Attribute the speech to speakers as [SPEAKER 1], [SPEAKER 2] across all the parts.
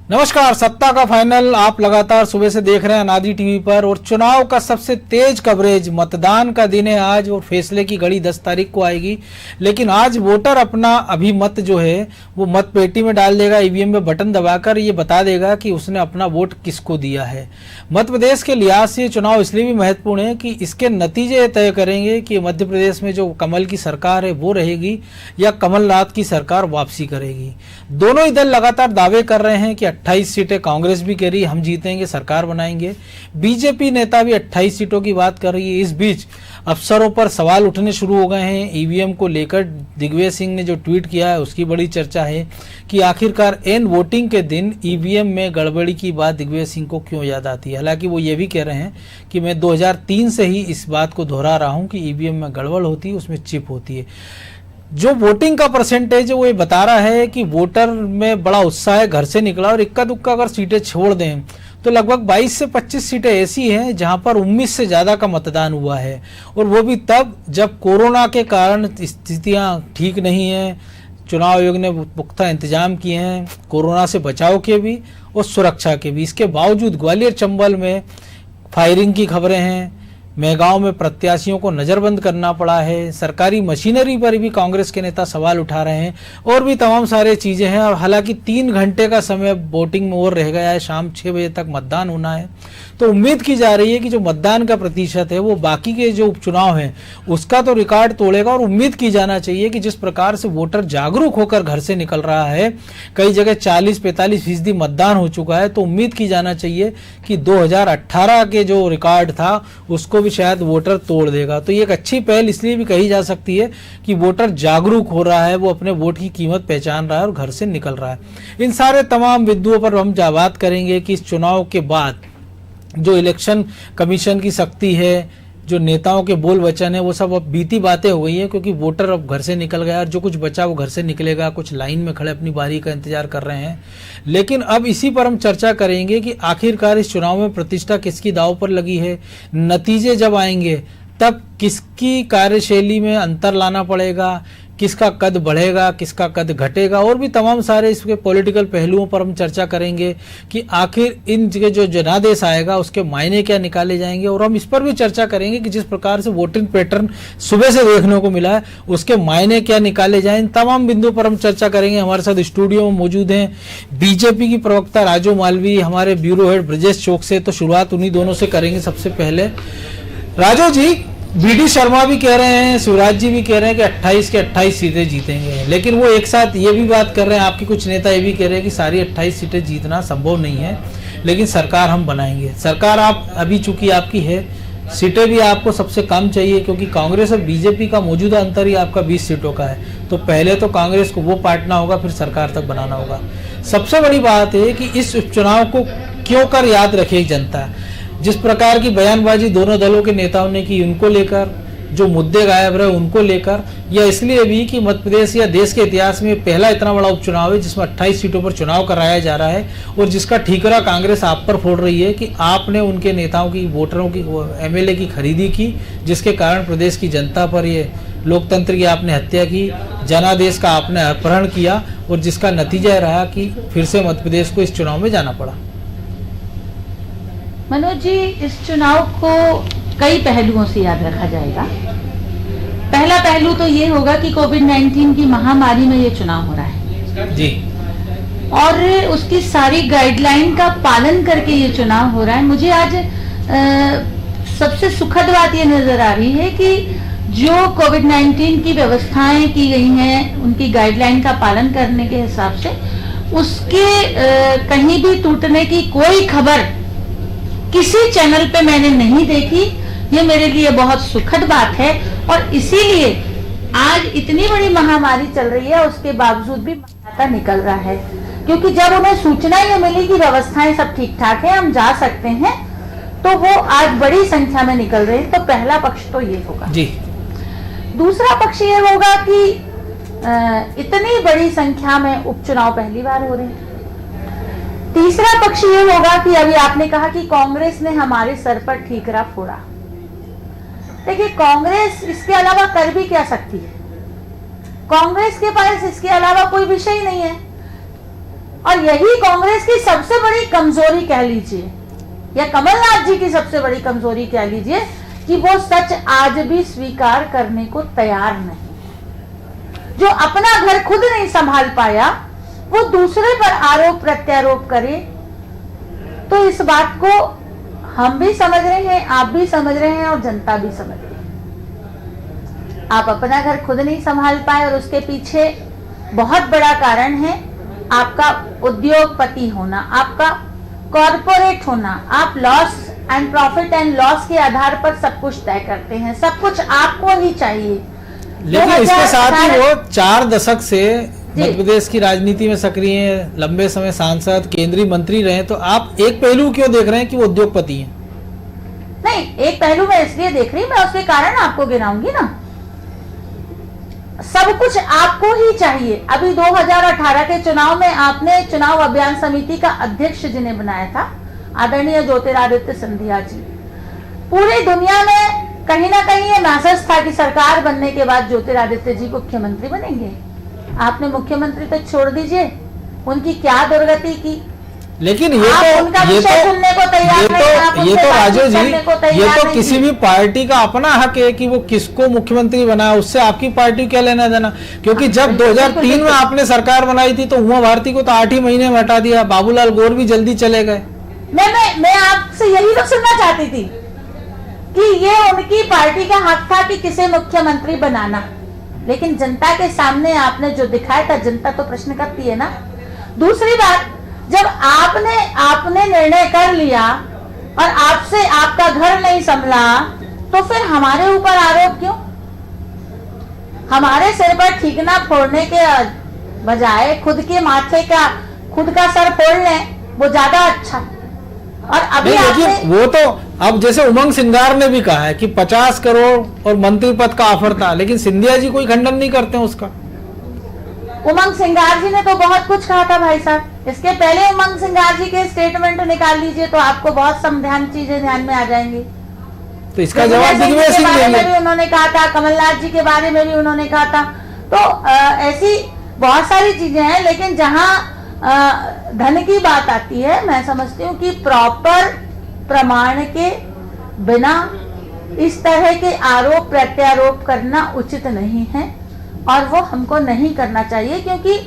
[SPEAKER 1] नमस्कार। सत्ता का फाइनल आप लगातार सुबह से देख रहे हैं अनादि टीवी पर। और चुनाव का सबसे तेज कवरेज, मतदान का दिन है आज और फैसले की घड़ी 10 तारीख को आएगी। लेकिन आज वोटर अपना अभी मत जो है वो मत पेटी में डाल देगा, ईवीएम में बटन दबाकर ये बता देगा कि उसने अपना वोट किसको दिया है। मध्य प्रदेश के लिहाज से चुनाव इसलिए भी महत्वपूर्ण है कि इसके नतीजे तय करेंगे कि मध्य प्रदेश में जो कमल की सरकार है वो रहेगी या कमलनाथ की सरकार वापसी करेगी। दोनों ही दल लगातार दावे कर रहे हैं कि 28 सीटें, कांग्रेस भी कह रही है हम जीतेंगे, सरकार बनाएंगे। बीजेपी नेता भी 28 सीटों की बात कर रही है। इस बीच अफसरों पर सवाल उठने शुरू हो गए हैं ईवीएम को लेकर। दिग्विजय सिंह ने जो ट्वीट किया है उसकी बड़ी चर्चा है कि आखिरकार एन वोटिंग के दिन ईवीएम में गड़बड़ी की बात दिग्विजय सिंह को क्यों याद आती है। हालांकि वो ये भी कह रहे हैं कि मैं 2003 से ही इस बात को दोहरा रहा हूं कि ईवीएम में गड़बड़ होती है, उसमें चिप होती है। जो वोटिंग का परसेंटेज है वो ये बता रहा है कि वोटर में बड़ा उत्साह है, घर से निकला। और इक्का दुक्का अगर सीटें छोड़ दें तो लगभग 22 से 25 सीटें ऐसी हैं जहां पर 19 से ज़्यादा का मतदान हुआ है। और वो भी तब जब कोरोना के कारण स्थितियां ठीक नहीं हैं। चुनाव आयोग ने पुख्ता इंतजाम किए हैं कोरोना से बचाव के भी और सुरक्षा के भी। इसके बावजूद ग्वालियर चंबल में फायरिंग की खबरें हैं। मेहगांव में प्रत्याशियों को नजरबंद करना पड़ा है। सरकारी मशीनरी पर भी कांग्रेस के नेता सवाल उठा रहे हैं और भी तमाम सारे चीजें हैं। और हालांकि 3 घंटे का समय वोटिंग में और रह गया है, शाम 6 बजे तक मतदान होना है। तो उम्मीद की जा रही है कि जो मतदान का प्रतिशत है वो बाकी के जो उपचुनाव हैं उसका तो रिकॉर्ड तोड़ेगा। और उम्मीद की जाना चाहिए कि जिस प्रकार से वोटर जागरूक होकर घर से निकल रहा है, कई जगह 40-45% मतदान हो चुका है, तो उम्मीद की जाना चाहिए कि 2018 के जो रिकॉर्ड था उसको भी शायद वोटर तोड़ देगा। तो ये एक अच्छी पहल इसलिए भी कही जा सकती है कि वोटर जागरूक हो रहा है, वो अपने वोट की कीमत पहचान रहा है और घर से निकल रहा है। इन सारे तमाम बिंदुओं पर हम बात करेंगे कि इस चुनाव के बाद जो इलेक्शन कमीशन की सख्ती है, जो नेताओं के बोल वचन है, वो सब अब बीती बातें हो गई हैं क्योंकि वोटर अब घर से निकल गया। जो कुछ बचा वो घर से निकलेगा, कुछ लाइन में खड़े अपनी बारी का इंतजार कर रहे हैं। लेकिन अब इसी पर हम चर्चा करेंगे कि आखिरकार इस चुनाव में प्रतिष्ठा किसकी दांव पर लगी है। नतीजे जब आएंगे तब किसकी कार्यशैली में अंतर लाना पड़ेगा, किसका कद बढ़ेगा, किसका कद घटेगा, और भी तमाम सारे इसके पॉलिटिकल पहलुओं पर हम चर्चा करेंगे कि आखिर इन जो जनादेश आएगा उसके मायने क्या निकाले जाएंगे। और हम इस पर भी चर्चा करेंगे कि जिस प्रकार से वोटिंग पैटर्न सुबह से देखने को मिला है उसके मायने क्या निकाले जाए। इन तमाम बिंदुओं पर हम चर्चा करेंगे। हमारे साथ स्टूडियो में मौजूद हैं बीजेपी की प्रवक्ता राजू मालवी, हमारे ब्यूरो हेड ब्रजेश चौक से। तो शुरुआत उन्हीं दोनों से करेंगे। सबसे पहले राजू जी, बीडी शर्मा भी कह रहे हैं, शिवराज जी भी कह रहे हैं कि 28 के 28 सीटें जीतेंगे, लेकिन वो एक साथ ये भी बात कर रहे हैं, आपके कुछ नेता ये भी कह रहे हैं कि सारी 28 सीटें जीतना संभव नहीं है, लेकिन सरकार हम बनाएंगे। सरकार आप अभी चूंकि आपकी है, सीटें भी आपको सबसे कम चाहिए क्योंकि कांग्रेस और बीजेपी का मौजूदा अंतर ही आपका 20 सीटों का है। तो पहले तो कांग्रेस को वो पाटना होगा, फिर सरकार तक बनाना होगा। सबसे बड़ी बात है कि इस उपचुनाव को क्यों कर याद रखे जनता। जिस प्रकार की बयानबाजी दोनों दलों के नेताओं ने की, उनको लेकर जो मुद्दे गायब रहे उनको लेकर, या इसलिए भी कि मध्य प्रदेश या देश के इतिहास में पहला इतना बड़ा उपचुनाव है जिसमें 28 सीटों पर चुनाव कराया जा रहा है और जिसका ठीकरा कांग्रेस आप पर फोड़ रही है कि आपने उनके नेताओं की, वोटरों की, एमएलए की खरीदी की, जिसके कारण प्रदेश की जनता पर ये लोकतंत्र की आपने हत्या की, जनादेश का आपने अपहरण किया और जिसका नतीजा रहा कि फिर से मध्य प्रदेश को इस चुनाव में जाना पड़ा।
[SPEAKER 2] मनोज जी, इस चुनाव को कई पहलुओं से याद रखा जाएगा। पहला पहलू तो ये होगा कि कोविड-19 की महामारी में ये चुनाव हो रहा है
[SPEAKER 1] जी,
[SPEAKER 2] और उसकी सारी गाइडलाइन का पालन करके ये चुनाव हो रहा है। मुझे आज सबसे सुखद बात ये नजर आ रही है कि जो कोविड-19 की व्यवस्थाएं की गई हैं, उनकी गाइडलाइन का पालन करने के हिसाब से उसके कहीं भी टूटने की कोई खबर किसी चैनल पे मैंने नहीं देखी। ये मेरे लिए बहुत सुखद बात है और इसीलिए आज इतनी बड़ी महामारी चल रही है उसके बावजूद भी मतदाता निकल रहा है, क्योंकि जब उन्हें सूचना ये मिली कि व्यवस्थाएं सब ठीक ठाक है, हम जा सकते हैं, तो वो आज बड़ी संख्या में निकल रहे हैं। तो पहला पक्ष तो ये होगा
[SPEAKER 1] जी।
[SPEAKER 2] दूसरा पक्ष ये होगा कि इतनी बड़ी संख्या में उपचुनाव पहली बार हो रहे हैं। तीसरा पक्ष ये होगा कि अभी आपने कहा कि कांग्रेस ने हमारे सर पर ठीकरा फोड़ा। देखिए, कांग्रेस इसके अलावा कर भी क्या सकती है। कांग्रेस के पास इसके अलावा कोई विषय नहीं है। और यही कांग्रेस की सबसे बड़ी कमजोरी कह लीजिए, या कमलनाथ जी की सबसे बड़ी कमजोरी कह लीजिए, कि वो सच आज भी स्वीकार करने को तैयार नहीं। जो अपना घर खुद नहीं संभाल पाया वो दूसरे पर आरोप प्रत्यारोप करे। तो इस बात को हम भी समझ रहे हैं, आप भी समझ रहे हैं और जनता भी समझ रही है। आप अपना घर खुद नहीं संभाल पाए और उसके पीछे बहुत बड़ा कारण है आपका उद्योगपति होना, आपका कॉरपोरेट होना। आप loss and profit and loss के आधार पर सब कुछ तय करते हैं, सब कुछ आपको ही चाहिए।
[SPEAKER 1] लेकिन इसके साथ ही वो 4 दशक से मध्य प्रदेश की राजनीति में सक्रिय हैं, लंबे समय सांसद, केंद्रीय मंत्री रहे, तो आप एक पहलू क्यों देख रहे हैं कि वो उद्योगपति हैं?
[SPEAKER 2] नहीं, एक पहलू मैं इसलिए देख रही, मैं उसके कारण आपको गिनाऊंगी ना। सब कुछ आपको ही चाहिए। अभी 2018 के चुनाव में आपने चुनाव अभियान समिति का अध्यक्ष जिन्हें बनाया था, आदरणीय ज्योतिरादित्य सिंधिया जी। पूरी दुनिया में कहीं ना कहीं ये मैसेज था कि सरकार बनने के बाद ज्योतिरादित्य जी मुख्यमंत्री बनेंगे। आपने मुख्यमंत्री तो छोड़ दीजिए, उनकी क्या दुर्गति की।
[SPEAKER 1] लेकिन ये तो राजू जी, ये तो किसी भी पार्टी का अपना हक है कि वो किसको मुख्यमंत्री बनाए, उससे आपकी पार्टी क्या लेना देना। क्योंकि जब 2003 में आपने सरकार बनाई थी तो उमा भारती को तो 8 ही महीने में हटा दिया, बाबूलाल गौर भी जल्दी चले गए।
[SPEAKER 2] मैं आपसे यही तो सुनना चाहती थी कि ये उनकी पार्टी का हक था कि किसे मुख्यमंत्री बनाना, लेकिन जनता के सामने आपने जो दिखाया था, जनता तो प्रश्न करती है ना। दूसरी बात, जब आपने निर्णय कर लिया और आपसे आपका घर नहीं संभला, तो फिर हमारे ऊपर आरोप क्यों? हमारे सिर पर ठीकना फोड़ने के बजाय खुद के माथे का खुद का सर फोड़ लें, वो ज्यादा अच्छा। और अभी
[SPEAKER 1] वो तो अब जैसे उमंग सिंगार ने भी कहा है कि 50 करोड़ और मंत्री पद का ऑफर था, लेकिन सिंधिया जी कोई खंडन नहीं करते हैं उसका।
[SPEAKER 2] उमंग सिंगार जी ने तो बहुत कुछ कहा था भाई साहब। इसके पहले उमंग सिंगार जी के स्टेटमेंट निकाल लीजिए तो आपको बहुत समझान चीजें ध्यान में आ जाएंगी।
[SPEAKER 1] तो इसका जवाब दिग्विजय सिंह
[SPEAKER 2] के बारे में भी उन्होंने कहा था, कमलनाथ जी के बारे में भी उन्होंने कहा था। तो ऐसी बहुत सारी चीजें हैं, लेकिन जहां धन की बात आती है, मैं समझती हूँ कि प्रॉपर प्रमाण के बिना इस तरह के आरोप प्रत्यारोप करना उचित नहीं है और वो हमको नहीं करना चाहिए। क्योंकि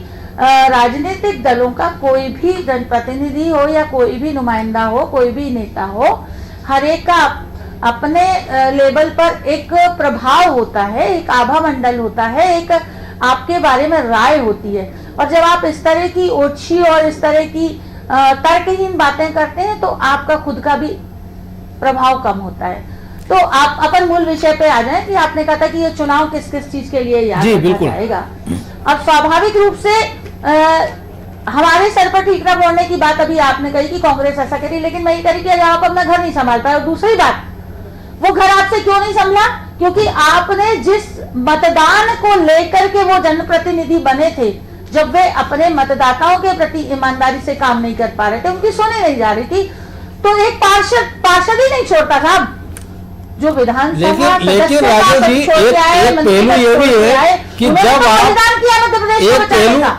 [SPEAKER 2] राजनीतिक दलों का कोई भी जनप्रतिनिधि हो या कोई भी नुमाइंदा हो, कोई भी नेता हो, हर एक का अपने लेवल पर एक प्रभाव होता है, एक आभा मंडल होता है, एक आपके बारे में राय होती है। और जब आप इस तरह की ओछी और इस तरह की तर्कहीन बातें करते हैं तो आपका खुद का भी प्रभाव कम होता है। तो आप अपन मूल विषय पे आ जाएं कि आपने कहा था कि ये चुनाव किस किस चीज के लिए याद रखा जाएगा। और स्वाभाविक रूप से हमारे सर पर ठीकरा फोड़ने की बात अभी आपने कही कि कांग्रेस ऐसा करी, लेकिन मैं ये करी कि आप अपना घर नहीं संभाल पाए। और दूसरी बात, वो घर आपसे क्यों नहीं संभला? क्योंकि आपने जिस मतदान को लेकर के वो जनप्रतिनिधि बने थे, जब वे अपने मतदाताओं के प्रति ईमानदारी से काम नहीं कर पा रहे थे, उनकी सुनी नहीं जा रही थी, तो एक पार्षद ही नहीं छोड़ता था। जो विधानसभा
[SPEAKER 1] लेकिन राजू जी एक पहलू ये भी है कि जब आप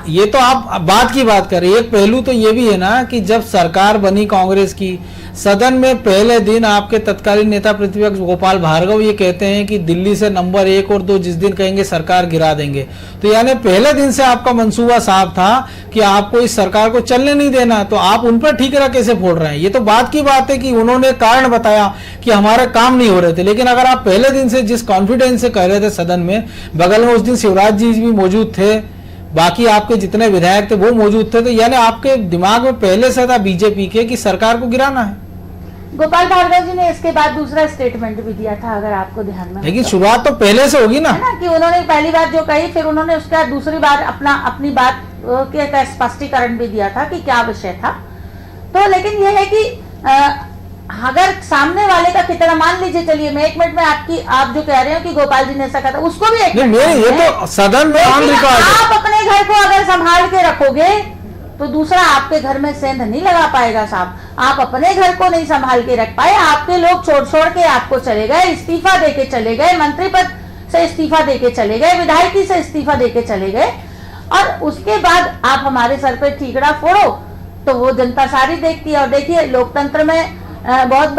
[SPEAKER 1] ये तो आप बात की बात कर रहे हैं, एक पहलू तो ये भी है ना कि जब सरकार बनी कांग्रेस की, सदन में पहले दिन आपके तत्कालीन नेता प्रतिपक्ष गोपाल भार्गव ये कहते हैं कि दिल्ली से नंबर 1 और 2 जिस दिन कहेंगे सरकार गिरा देंगे। तो यानी पहले दिन से आपका मंसूबा साफ था कि आपको इस सरकार को चलने नहीं देना, तो आप उन पर ठीकरा कैसे फोड़ रहे हैं? ये तो बात की बात है कि उन्होंने कारण बताया कि हमारे काम नहीं हो रहे थे, लेकिन अगर आप पहले दिन से जिस कॉन्फिडेंस से कह रहे थे सदन में, बगल में उस दिन शिवराज जी भी मौजूद थे, बाकी आपके जितने विधायक थे वो मौजूद थे, तो यानी आपके दिमाग में पहले से था बीजेपी के कि सरकार को गिराना है।
[SPEAKER 2] गोपाल भार्गव जी ने इसके बाद दूसरा स्टेटमेंट भी दिया था, अगर आपको ध्यान में।
[SPEAKER 1] लेकिन शुरुआत तो पहले से होगी ना,
[SPEAKER 2] है ना, कि उन्होंने पहली बार जो कही, फिर उन्होंने उसके बाद दूसरी बार अपनी बात के स्पष्टीकरण भी दिया था कि क्या विषय था। तो लेकिन यह है कि अगर सामने वाले का कितना, मान लीजिए, चलिए मैं 1 मिनट में आप जो कह रहे हो कि गोपाल जी ने ऐसा कहा था, उसको भी 1 मिनट,
[SPEAKER 1] ये तो सदन में
[SPEAKER 2] आप अपने घर को अगर संभाल के रखोगे तो दूसरा आपके घर में सेंध नहीं लगा पाएगा साहब। आप अपने घर को नहीं संभाल के रख पाए, आपके लोग छोड़ के आपको चले गए, इस्तीफा देके चले गए, मंत्री पद से इस्तीफा देके चले गए, विधायकी से इस्तीफा देके चले गए, और उसके बाद आप हमारे सर पे ठीकरा फोड़ो तो वो जनता सारी देखती है। और देखिए लोकतंत्र में बहुत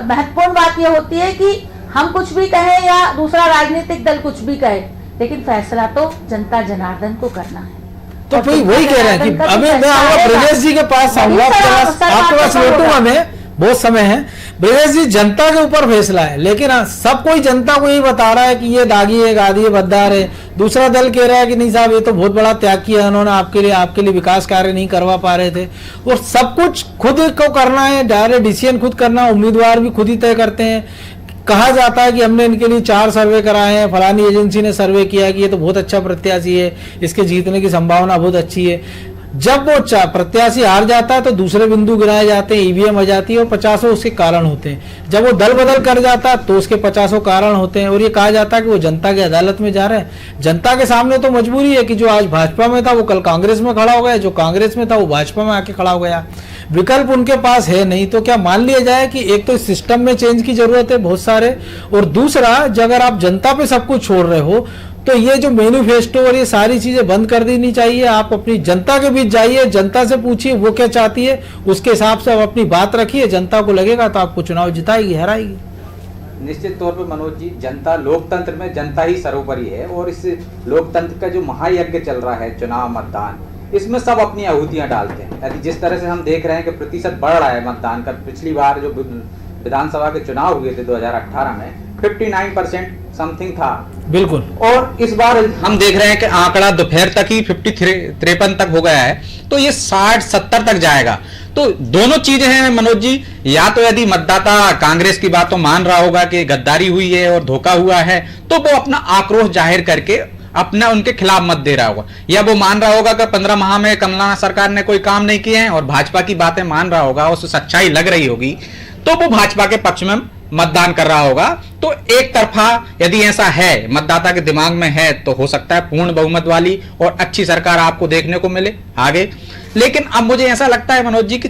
[SPEAKER 2] महत्वपूर्ण बात यह होती है कि हम कुछ भी कहें या दूसरा राजनीतिक दल कुछ भी कहे, लेकिन फैसला तो जनता जनार्दन को करना है।
[SPEAKER 1] तो भाई वही कह रहे हैं कि अभी मैं आऊंगा ब्रजेश जी के पास आऊंगा, आपके पास लौटूंगा मैं, बहुत समय है। ब्रजेश जी, जनता के ऊपर फैसला है, लेकिन सब कोई जनता को यही बता रहा है कि ये दागी है, गादी है, बद्दार है। दूसरा दल कह रहा है कि नहीं साहब ये तो बहुत बड़ा त्याग किया उन्होंने आपके लिए विकास कार्य नहीं करवा पा रहे थे। और सब कुछ खुद को करना है, डायरेक्ट डिसीजन खुद करना, उम्मीदवार भी खुद ही तय करते हैं। कहा जाता है कि हमने इनके लिए 4 सर्वे कराए हैं, फलानी एजेंसी ने सर्वे किया कि ये तो बहुत अच्छा प्रत्याशी है, इसके जीतने की संभावना बहुत अच्छी है। जब वो प्रत्याशी हार जाता है तो दूसरे बिंदु गिराए जाते हैं, ईवीएम आ जाती है और 50 उसके कारण होते हैं। जब वो दल बदल कर जाता है तो उसके 50 कारण होते हैं। और ये कहा जाता है कि वो जनता की अदालत में जा रहे हैं। जनता के सामने तो मजबूरी है कि जो आज भाजपा में था वो कल कांग्रेस में खड़ा हो गया, जो कांग्रेस में था वो भाजपा में आके खड़ा हो गया। विकल्प उनके पास है नहीं। तो क्या मान लिया जाए कि एक तो सिस्टम में चेंज की जरूरत है बहुत सारे, और दूसरा अगर आप जनता पे सब कुछ छोड़ रहे हो तो ये जो मैनिफेस्टो और ये सारी चीजें बंद कर देनी चाहिए। आप अपनी जनता के बीच जाइए, जनता से पूछिए वो क्या चाहती है, उसके हिसाब से आप अपनी बात रखिए। जनता को लगेगा तो आपको चुनाव जिताएगी, हराएगी।
[SPEAKER 3] निश्चित तौर पर मनोज जी, जनता लोकतंत्र में जनता ही सर्वोपरि है। और इस लोकतंत्र का जो महायज्ञ चल रहा है चुनाव मतदान, इसमें सब अपनी आहुतियां डालते हैं। यदि जिस तरह से हम देख रहे हैं कि प्रतिशत बढ़ रहा है मतदान का, पिछली बार जो विधानसभा के चुनाव हुए थे 2018 में 59% समथिंग था,
[SPEAKER 1] बिल्कुल।
[SPEAKER 3] और इस बार हम देख रहे हैं कि आंकड़ा दोपहर तक ही 53 तक हो गया है। तो ये 60-70 तक जाएगा। तो दोनों चीजें हैं मनोज जी, या तो यदि मतदाता कांग्रेस की बात तो मान रहा होगा कि गद्दारी हुई है और धोखा हुआ है, तो वो अपना आक्रोश जाहिर करके अपना उनके खिलाफ मत दे रहा होगा, या वो मान रहा होगा कि 15 माह में कमलनाथ सरकार ने कोई काम नहीं किए हैं और भाजपा की बातें मान रहा होगा, उससे सच्चाई लग रही होगी, तो वो भाजपा के पक्ष में मतदान कर रहा होगा। तो एक तरफा यदि ऐसा है, मतदाता के दिमाग में है, तो हो सकता है पूर्ण बहुमत वाली और अच्छी सरकार आपको देखने को मिले आगे। लेकिन अब मुझे ऐसा लगता है मनोज जी कि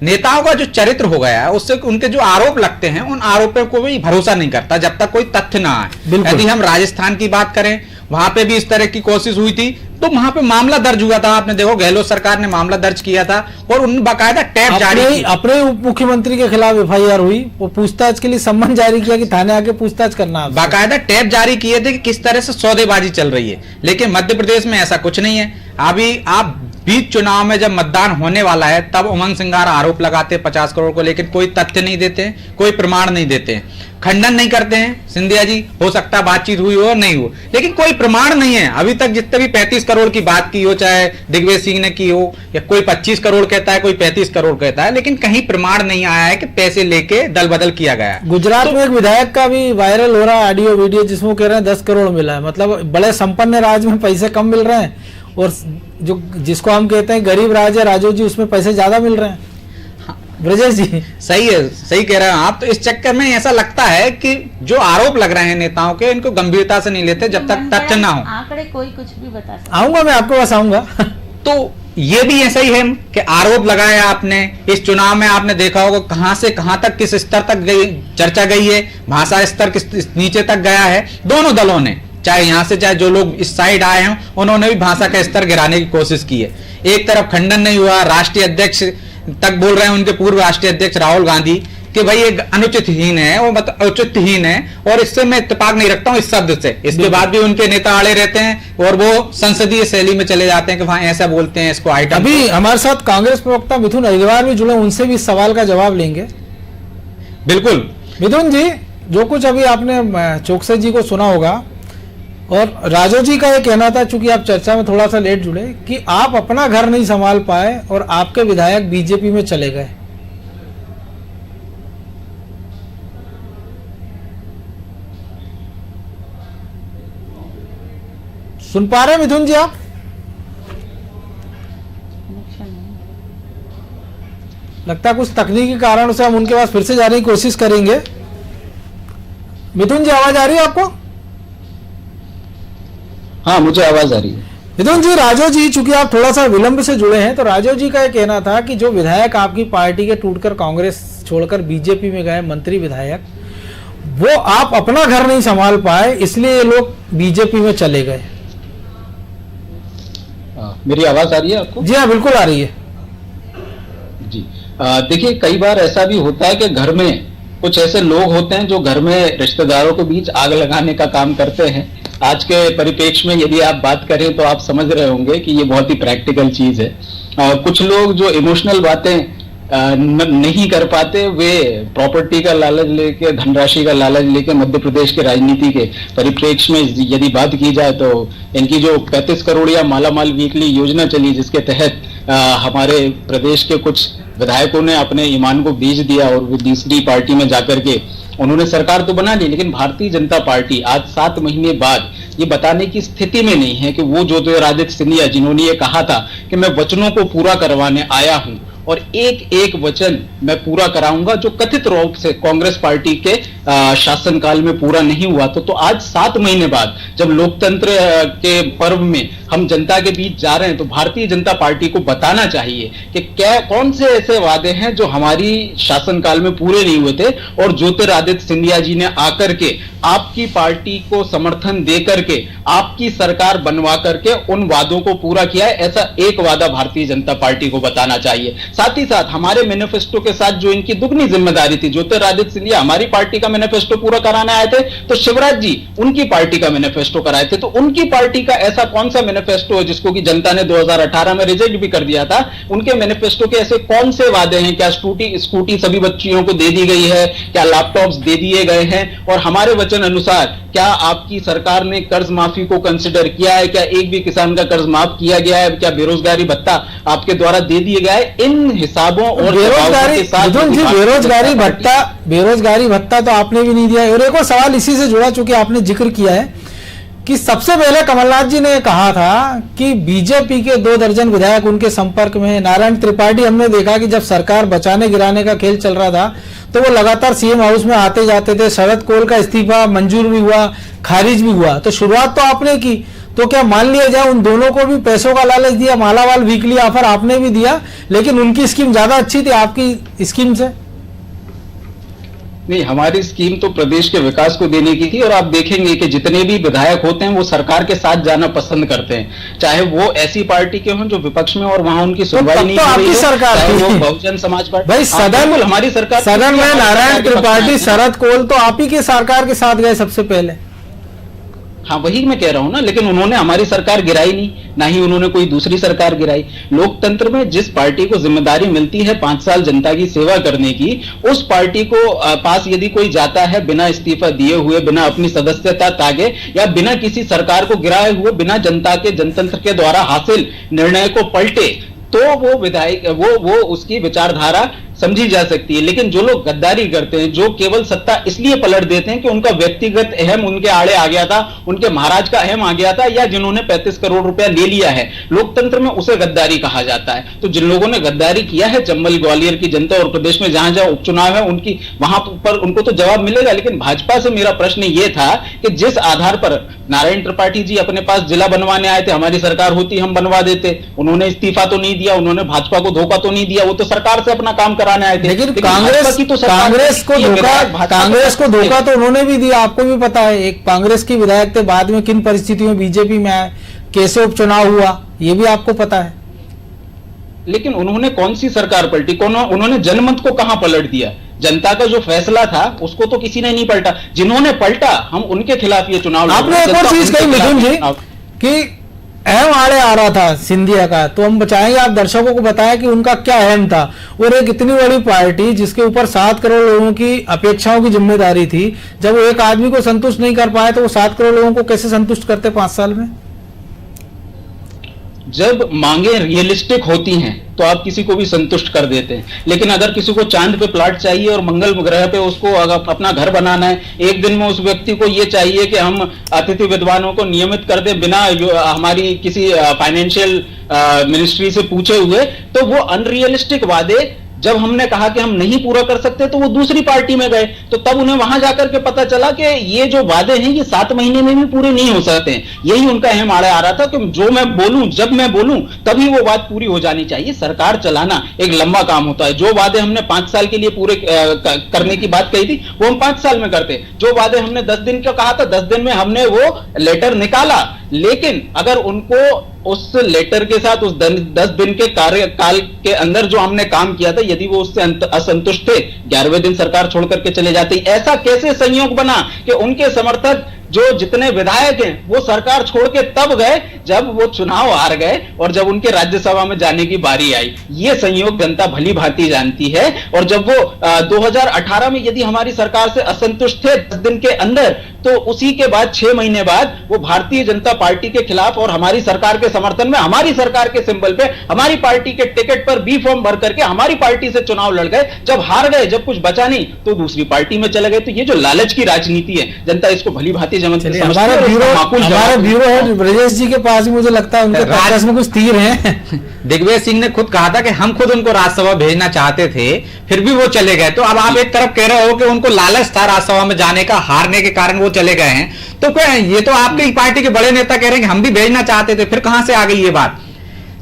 [SPEAKER 3] नेताओं का जो चरित्र हो गया है, उससे उनके जो आरोप लगते हैं उन आरोपों को भी भरोसा नहीं करता जब तक कोई तथ्य ना आए। यदि हम राजस्थान की बात करें, वहां पे भी इस तरह की कोशिश हुई थी, तो वहां पे मामला दर्ज हुआ था। आपने देखो गहलोत सरकार ने मामला दर्ज किया था और उन बाकायदा टैप जारी की।
[SPEAKER 1] अपने उप मुख्यमंत्री के खिलाफ एफआईआर हुई, वो पूछताछ के लिए सम्मन जारी किया कि थाने आके पूछताछ करना।
[SPEAKER 3] बाकायदा टैप जारी किए थे कि किस तरह से सौदेबाजी चल रही है। लेकिन मध्य प्रदेश में ऐसा कुछ नहीं है। अभी आप बीच चुनाव में जब मतदान होने वाला है तब उमंग सिंगार आरोप लगाते 50 करोड़ को, लेकिन कोई तथ्य नहीं देते हैं, कोई प्रमाण नहीं देते हैं, खंडन नहीं करते हैं। सिंधिया जी, हो सकता है बातचीत हुई हो नहीं हो, लेकिन कोई प्रमाण नहीं है अभी तक। जितने भी 35 करोड़ की बात की हो, चाहे दिग्विजय सिंह ने की हो, या कोई 25 करोड़ कहता है, कोई 35 करोड़ कहता है, लेकिन कहीं प्रमाण नहीं आया है कि पैसे लेके दल बदल किया गया है।
[SPEAKER 1] गुजरात में एक विधायक का भी वायरल हो रहा है ऑडियो वीडियो, जिसमें कह रहे हैं 10 करोड़ मिला है। मतलब बड़े संपन्न राज्य में पैसे कम मिल रहे हैं और जो जिसको हम कहते हैं गरीब राज्य राजू जी, उसमें पैसे ज्यादा मिल रहे हैं। ब्रजेश जी,
[SPEAKER 3] सही है, सही कह रहे हैं आप। तो इस चक्कर में ऐसा लगता है कि जो आरोप लग रहे हैं नेताओं के, इनको गंभीरता से नहीं लेते जब तक तथ्य ना हो।
[SPEAKER 2] आंकड़े कोई कुछ भी बता सकता।
[SPEAKER 1] आऊंगा मैं आपके पास आऊंगा।
[SPEAKER 3] तो ये भी ऐसा ही है कि आरोप लगाया आपने। इस चुनाव में आपने देखा होगा कहां से कहां तक, किस स्तर तक गई चर्चा गई है, भाषा स्तर किस नीचे तक गया है। दोनों दलों ने, चाहे यहां से चाहे जो लोग इस साइड आए हैं, उन्होंने भी भाषा का स्तर गिराने की कोशिश की है। एक तरफ खंडन नहीं हुआ, राष्ट्रीय अध्यक्ष तक बोल रहे हैं, उनके पूर्व राष्ट्रीय अध्यक्ष राहुल गांधी, कि भाई ये अनुचितहीन है, वो मतलब औचित्यहीन है, और इससे मैं इत्तेफाक नहीं रखता हूं इस शब्द से। इसके बाद भी उनके नेता अड़े रहते हैं और वो संसदीय शैली में चले जाते हैं कि वहां ऐसा बोलते हैं, इसको आइटम।
[SPEAKER 1] अभी हमारे साथ कांग्रेस प्रवक्ता मिथुन अग्रवाल भी जुड़े, उनसे भी इस सवाल का जवाब लेंगे।
[SPEAKER 3] बिल्कुल
[SPEAKER 1] मिथुन जी, जो कुछ अभी आपने चोकसी जी को सुना होगा, और राजू जी का ये कहना था, चूंकि आप चर्चा में थोड़ा सा लेट जुड़े, कि आप अपना घर नहीं संभाल पाए और आपके विधायक बीजेपी में चले गए। सुन पा रहे हैं मिथुन जी आप? लगता है कुछ तकनीकी कारण से हम उनके पास फिर से जाने की कोशिश करेंगे। मिथुन जी, आवाज आ रही है आपको?
[SPEAKER 4] हाँ, मुझे आवाज आ रही है।
[SPEAKER 1] मिथुन जी, राजू जी, चूंकि आप थोड़ा सा विलंब से जुड़े हैं, तो राजू जी का यह कहना था कि जो विधायक आपकी पार्टी के टूटकर कांग्रेस छोड़कर बीजेपी में गए, मंत्री विधायक, वो आप अपना घर नहीं संभाल पाए, इसलिए ये लोग बीजेपी में चले गए।
[SPEAKER 4] मेरी आवाज आ रही है आपको?
[SPEAKER 1] जी हाँ, बिल्कुल आ रही है
[SPEAKER 4] जी। देखिए, कई बार ऐसा भी होता है कि घर में कुछ ऐसे लोग होते हैं जो घर में रिश्तेदारों के बीच आग लगाने का काम करते हैं। आज के परिप्रेक्ष्य में यदि आप बात करें तो आप समझ रहे होंगे कि ये बहुत ही प्रैक्टिकल चीज है। कुछ लोग जो इमोशनल बातें नहीं कर पाते, वे प्रॉपर्टी का लालच लेके, धनराशि का लालच लेके मध्य प्रदेश के राजनीति के परिप्रेक्ष्य में यदि बात की जाए तो इनकी जो 35 करोड़िया मालामाल वीकली योजना चली, जिसके तहत हमारे प्रदेश के कुछ विधायकों ने अपने ईमान को बेच दिया और वो दूसरी पार्टी में जाकर के उन्होंने सरकार तो बना ली, लेकिन भारतीय जनता पार्टी आज 7 महीने बाद ये बताने की स्थिति में नहीं है कि वो ज्योतिरादित्य सिंधिया जिन्होंने ये कहा था कि मैं वचनों को पूरा करवाने आया हूं और एक एक वचन मैं पूरा कराऊंगा, जो कथित रूप से कांग्रेस पार्टी के शासनकाल में पूरा नहीं हुआ। तो आज 7 महीने बाद जब लोकतंत्र के पर्व में हम जनता के बीच जा रहे हैं, तो भारतीय जनता पार्टी को बताना चाहिए कि क्या कौन से ऐसे वादे हैं जो हमारी शासनकाल में पूरे नहीं हुए थे और ज्योतिरादित्य सिंधिया जी ने आकर के आपकी पार्टी को समर्थन दे करके आपकी सरकार बनवा करके उन वादों को पूरा किया है। ऐसा एक वादा भारतीय जनता पार्टी को बताना चाहिए। साथ ही साथ हमारे मैनिफेस्टो के साथ जो इनकी दुगनी जिम्मेदारी थी, ज्योतिरादित्य सिंधिया हमारी पार्टी का मैनिफेस्टो पूरा कराने आए थे, तो शिवराज जी उनकी पार्टी का मैनिफेस्टो कराए थे। तो उनकी पार्टी का ऐसा कौन सा मैनिफेस्टो है जिसको कि जनता ने 2018 में रिजेक्ट भी कर दिया था? उनके मैनिफेस्टो के ऐसे कौन से वादे हैं? क्या स्कूटी सभी बच्चियों को दे दी गई है? क्या लैपटॉप्स दे दिए गए हैं? और हमारे वचन अनुसार क्या आपकी सरकार ने कर्ज माफी को कंसिडर किया है? क्या एक भी किसान का कर्ज माफ किया गया है? क्या बेरोजगारी भत्ता आपके द्वारा दे दिया गया है? इन हिसाबों और
[SPEAKER 1] बेरोजगारी भत्ता तो आपने भी नहीं दिया। और एक और सवाल इसी से जुड़ा, चूंकि आपने जिक्र किया है कि सबसे पहले कमलनाथ जी ने कहा था कि बीजेपी के 2 दर्जन विधायक उनके संपर्क में है। नारायण त्रिपाठी, हमने देखा कि जब सरकार बचाने गिराने का खेल चल रहा था तो वो लगातार सीएम हाउस में आते जाते थे। शरद कोल का इस्तीफा मंजूर भी हुआ, खारिज भी हुआ। तो शुरुआत तो आपने की, तो क्या मान लिया जाए उन दोनों को भी पैसों का लालच दिया? मालावाल वीकली ऑफर आपने भी दिया, लेकिन उनकी स्कीम ज्यादा अच्छी थी आपकी स्कीम से।
[SPEAKER 4] नहीं, हमारी स्कीम तो प्रदेश के विकास को देने की थी। और आप देखेंगे कि जितने भी विधायक होते हैं वो सरकार के साथ जाना पसंद करते हैं, चाहे वो ऐसी पार्टी के हों जो विपक्ष में और वहां उनकी सुनवाई नहीं हो रही है, चाहे वो बहुजन समाज पार्टी।
[SPEAKER 1] भाई सदन,
[SPEAKER 4] हमारी सरकार
[SPEAKER 1] सदन में नारायण त्रिपाठी, शरद कोल तो आप ही के सरकार के साथ गए सबसे पहले।
[SPEAKER 4] हाँ, वही मैं कह रहा हूं ना, लेकिन उन्होंने हमारी सरकार गिराई नहीं, ना ही उन्होंने कोई दूसरी सरकार गिराई। लोकतंत्र में जिस पार्टी को जिम्मेदारी मिलती है 5 साल जनता की सेवा करने की, उस पार्टी को पास यदि कोई जाता है बिना इस्तीफा दिए हुए, बिना अपनी सदस्यता त्यागे या बिना किसी सरकार को गिराए हुए, बिना जनता के जनतंत्र के द्वारा हासिल निर्णय को पलटे, तो वो विधायक वो उसकी विचारधारा समझी जा सकती है। लेकिन जो लोग गद्दारी करते हैं, जो केवल सत्ता इसलिए पलट देते हैं कि उनका व्यक्तिगत अहम उनके आड़े आ गया था, उनके महाराज का अहम आ गया था, या जिन्होंने 35 करोड़ रुपया ले लिया है, लोकतंत्र में उसे गद्दारी कहा जाता है। तो जिन लोगों ने गद्दारी किया है, चंबल ग्वालियर की जनता और प्रदेश में जहां जहां उपचुनाव है उनकी वहां पर उनको तो जवाब मिलेगा। लेकिन भाजपा से मेरा प्रश्न यह था कि जिस आधार पर नारायण त्रिपाठी जी अपने पास जिला बनवाने आए थे, हमारी सरकार होती हम बनवा देते, उन्होंने इस्तीफा तो नहीं दिया, उन्होंने भाजपा को धोखा तो नहीं दिया, वो तो सरकार से अपना काम कराने आए थे।
[SPEAKER 1] लेकिन कांग्रेस को धोखा तो उन्होंने भी दिया, आपको भी पता है। एक कांग्रेस की विधायक थे, बाद में किन परिस्थितियों में बीजेपी में आए, कैसे उपचुनाव हुआ, ये भी आपको पता है।
[SPEAKER 4] लेकिन उन्होंने कौन सी सरकार पलटी? उन्होंने जनमत को कहां पलट दिया? जनता का जो फैसला था उसको तो किसी ने नहीं पलटा। जिन्होंने पलटा, हम उनके खिलाफ ये चुनाव।
[SPEAKER 1] आपने एक और चीज कही मिथुन जी कि अहम आड़े आ रहा था सिंधिया का, तो हम चाहेंगे आप दर्शकों को बताएं कि उनका क्या अहम था। और एक इतनी बड़ी पार्टी जिसके ऊपर 7 करोड़ लोगों की अपेक्षाओं की जिम्मेदारी थी, जब वो एक आदमी को संतुष्ट नहीं कर पाए तो वो 7 करोड़ लोगों को कैसे संतुष्ट करते 5 साल में?
[SPEAKER 4] जब मांगे रियलिस्टिक होती हैं तो आप किसी को भी संतुष्ट कर देते हैं। लेकिन अगर किसी को चांद पे प्लाट चाहिए और मंगल ग्रह पे उसको अपना घर बनाना है, एक दिन में उस व्यक्ति को ये चाहिए कि हम अतिथि विद्वानों को नियमित कर दें बिना हमारी किसी फाइनेंशियल मिनिस्ट्री से पूछे हुए, तो वो अनरियलिस्टिक वादे जब हमने कहा कि हम नहीं पूरा कर सकते तो वो दूसरी पार्टी में गए। तो तब उन्हें वहां जाकर के पता चला कि ये जो वादे हैं ये 7 महीने में भी पूरे नहीं हो सकते हैं। यही उनका अहम आड़े आ रहा था कि जो मैं बोलूं, जब मैं बोलूं तभी वो बात पूरी हो जानी चाहिए। सरकार चलाना एक लंबा काम होता है। जो वादे हमने 5 साल के लिए पूरे करने की बात कही थी वो हम 5 साल में करते। जो वादे हमने 10 दिन का कहा था 10 दिन में हमने वो लेटर निकाला। लेकिन अगर उनको उस लेटर के साथ उस 10 दिन के कार्यकाल के अंदर जो हमने काम किया था, यदि वो उससे असंतुष्ट थे, 11वें दिन सरकार छोड़ करके चले जाते। ऐसा कैसे संयोग बना कि उनके समर्थक जो जितने विधायक हैं वो सरकार छोड़ के तब गए जब वो चुनाव हार गए और जब उनके राज्यसभा में जाने की बारी आई। ये संयोग जनता भली भांति जानती है। और जब वो 2018 में यदि हमारी सरकार से असंतुष्ट थे 10 दिन के अंदर, तो उसी के बाद 6 महीने बाद वो भारतीय जनता पार्टी के खिलाफ और हमारी सरकार के समर्थन में, हमारी सरकार के सिंबल पे, हमारी पार्टी के टिकट पर बी फॉर्म भर करके हमारी पार्टी से चुनाव लड़ गए। जब हार गए, जब कुछ बचा नहीं, तो दूसरी पार्टी में चले गए। तो ये जो लालच की राजनीति है, जनता इसको भली भांति
[SPEAKER 1] हमारे ब्यूरो हेड ब्रजेश जी के पास भी मुझे लगता है उनके पास में कुछ तीर हैं।
[SPEAKER 3] दिग्विजय सिंह ने खुद कहा था कि हम खुद उनको राज्यसभा भेजना चाहते थे, फिर भी वो चले गए। तो अब आप एक तरफ कह रहे हो कि उनको लालच था राज्यसभा में जाने का, हारने के कारण वो चले गए हैं, तो क्या ये तो आपकी पार्टी के बड़े नेता कह रहे हैं कि हम भी भेजना चाहते थे, फिर कहां से आ गई ये बात?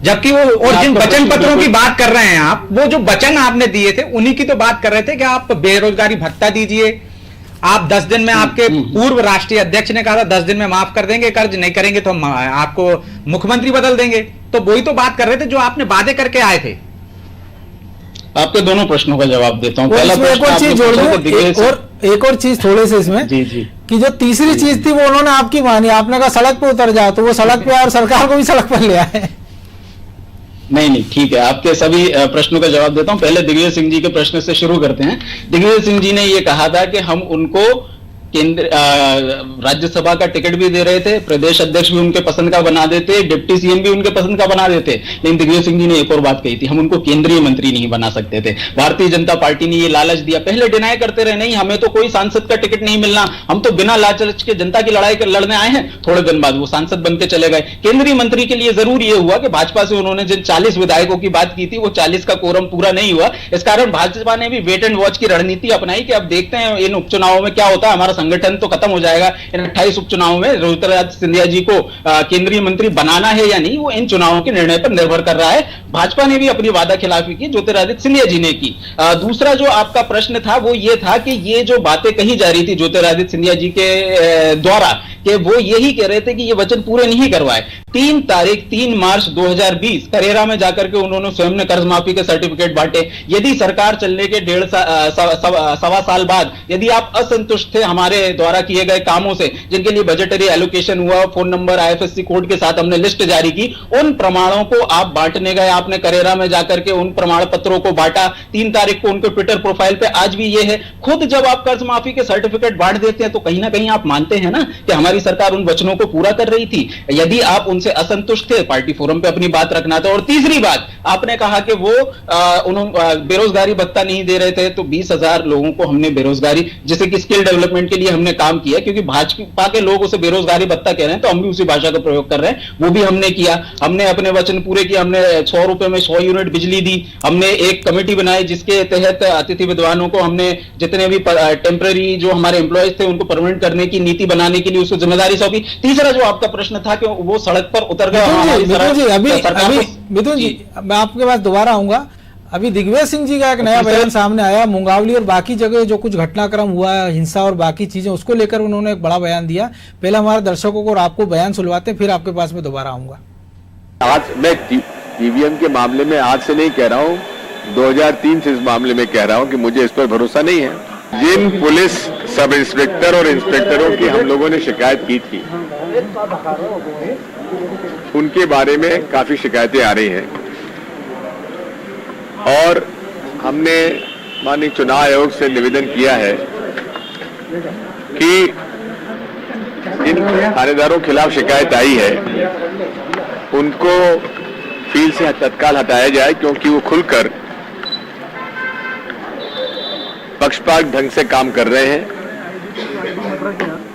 [SPEAKER 3] जबकि वो और जिन वचन पत्रों की बात कर रहे हैं आप, वो जो वचन आपने दिए थे उन्हीं की तो बात कर रहे थे कि आप बेरोजगारी भत्ता दीजिए, आप 10 दिन में, आपके पूर्व राष्ट्रीय अध्यक्ष ने कहा था 10 दिन में माफ कर देंगे कर्ज, नहीं करेंगे तो हम आपको मुख्यमंत्री बदल देंगे। तो वही तो बात कर रहे थे जो आपने वादे करके आए थे।
[SPEAKER 4] आपके दोनों प्रश्नों का जवाब देता हूं।
[SPEAKER 1] पहला प्रश्न, एक और चीज जोड़ दूं, एक और चीज थोड़े से इसमें,
[SPEAKER 4] जी
[SPEAKER 1] कि जो तीसरी चीज थी वो उन्होंने आपकी मानी, आपने कहा सड़क पे उतर जाओ, तो वो सड़क पे और सरकार को भी सड़क पर ले आए।
[SPEAKER 4] नहीं, ठीक है, आपके सभी प्रश्नों का जवाब देता हूं। पहले दिग्विजय सिंह जी के प्रश्न से शुरू करते हैं। दिग्विजय सिंह जी ने यह कहा था कि हम उनको केंद्र राज्यसभा का टिकट भी दे रहे थे, प्रदेश अध्यक्ष भी उनके पसंद का बना देते, डिप्टी सीएम भी उनके पसंद का बना देते। लेकिन दिग्विजय सिंह जी ने एक और बात कही थी, हम उनको केंद्रीय मंत्री नहीं बना सकते थे। भारतीय जनता पार्टी ने ये लालच दिया, पहले डिनाई करते रहे, नहीं हमें तो कोई सांसद का टिकट नहीं मिलना, हम तो बिना लालच के जनता की लड़ाई लड़ने आए हैं। थोड़े दिन बाद वो सांसद बन के चले गए। केंद्रीय मंत्री के लिए जरूर ये हुआ कि भाजपा से उन्होंने जिन 40 विधायकों की बात की थी, वो 40 का कोरम पूरा नहीं हुआ। इस कारण भाजपा ने भी वेट एंड वॉच की रणनीति अपनाई कि अब देखते हैं इन उपचुनावों में क्या होता है, हमारा संगठन तो खत्म हो जाएगा। इन 28 उपचुनावों में ज्योतिरादित्य सिंधिया जी को केंद्रीय मंत्री बनाना है या नहीं, वो इन चुनावों के निर्णय पर निर्भर कर रहा है। भाजपा ने भी अपनी वादा खिलाफी की, ज्योतिरादित्य सिंधिया जी ने की। दूसरा जो आपका प्रश्न था वो ये था कि ये जो बातें कही जा रही थी ज्योतिरादित्य सिंधिया जी के द्वारा, कि वो यही कह रहे थे कि ये वचन पूरे नहीं करवाए। 3 मार्च 2020 करेरा में जाकर के उन्होंने स्वयं ने कर्ज माफी के सर्टिफिकेट बांटे। यदि सरकार चलने के 1.5 साल बाद यदि आप असंतुष्ट थे हमारे द्वारा किए गए कामों से, जिनके लिए बजटरी एलोकेशन हुआ, फोन नंबर आईएफएससी कोड के साथ हमने लिस्ट जारी की, उन प्रमाणों को आप बांटने गए, आपने करेरा में जाकर के उन प्रमाण पत्रों को बांटा। 3 तारीख को उनके ट्विटर प्रोफाइल पे आज भी ये है। खुद जब आप कर्ज माफी के सर्टिफिकेट बांट देते हैं तो कहीं ना कहीं आप मानते हैं ना कि हमारी सरकार उन वचनों को पूरा कर रही थी। यदि आप उनसे असंतुष्ट थे, पार्टी फोरम पे अपनी बात रखना था। और तीसरी बात, आपने कहा कि वो बेरोजगारी भत्ता नहीं दे रहे थे, तो 20,000 लोगों को हमने बेरोजगारी, जैसे कि स्किल डेवलपमेंट के लिए हमने काम किया, क्योंकि भाजपा के लोग उसे बेरोजगारी भत्ता कह रहे हैं तो हम भी उसी भाषा का प्रयोग कर रहे हैं, वो भी हमने किया। हमने अपने वचन पूरे किए, हमने 100 रुपए में 100 यूनिट बिजली दी। हमने एक कमेटी बनाई जिसके तहत अतिथि विद्वानों को हमने जितने भी टेम्पररी जो हमारे एम्प्लॉयज थे उनको परमानेंट करने की नीति बनाने के लिए उसको जिम्मेदारी सौंपी। तीसरा जो आपका प्रश्न था कि वो सड़क पर उतर गए।
[SPEAKER 1] मिथुन जी, मैं आपके पास दोबारा आऊंगा। अभी दिग्विजय सिंह जी का एक नया बयान सामने आया, मुंगावली और बाकी जगह जो कुछ घटनाक्रम हुआ है, हिंसा और बाकी चीजें, उसको लेकर उन्होंने एक बड़ा बयान दिया। पहले हमारे दर्शकों को और आपको बयान सुनवाते हैं, फिर आपके पास में दोबारा आऊंगा।
[SPEAKER 5] आज मैं ईवीएम के मामले में आज से नहीं कह रहा हूँ, 2003 से इस मामले में कह रहा हूँ कि मुझे इस पर भरोसा नहीं है। जिन पुलिस सब इंस्पेक्टर और इंस्पेक्टरों की हम लोगों ने शिकायत की थी, उनके बारे में काफी शिकायतें आ रही हैं और हमने माननीय चुनाव आयोग से निवेदन किया है कि जिन थानेदारों के खिलाफ शिकायत आई है उनको फील्ड से तत्काल हटाया जाए, क्योंकि वो खुलकर पक्षपात ढंग से काम कर रहे हैं,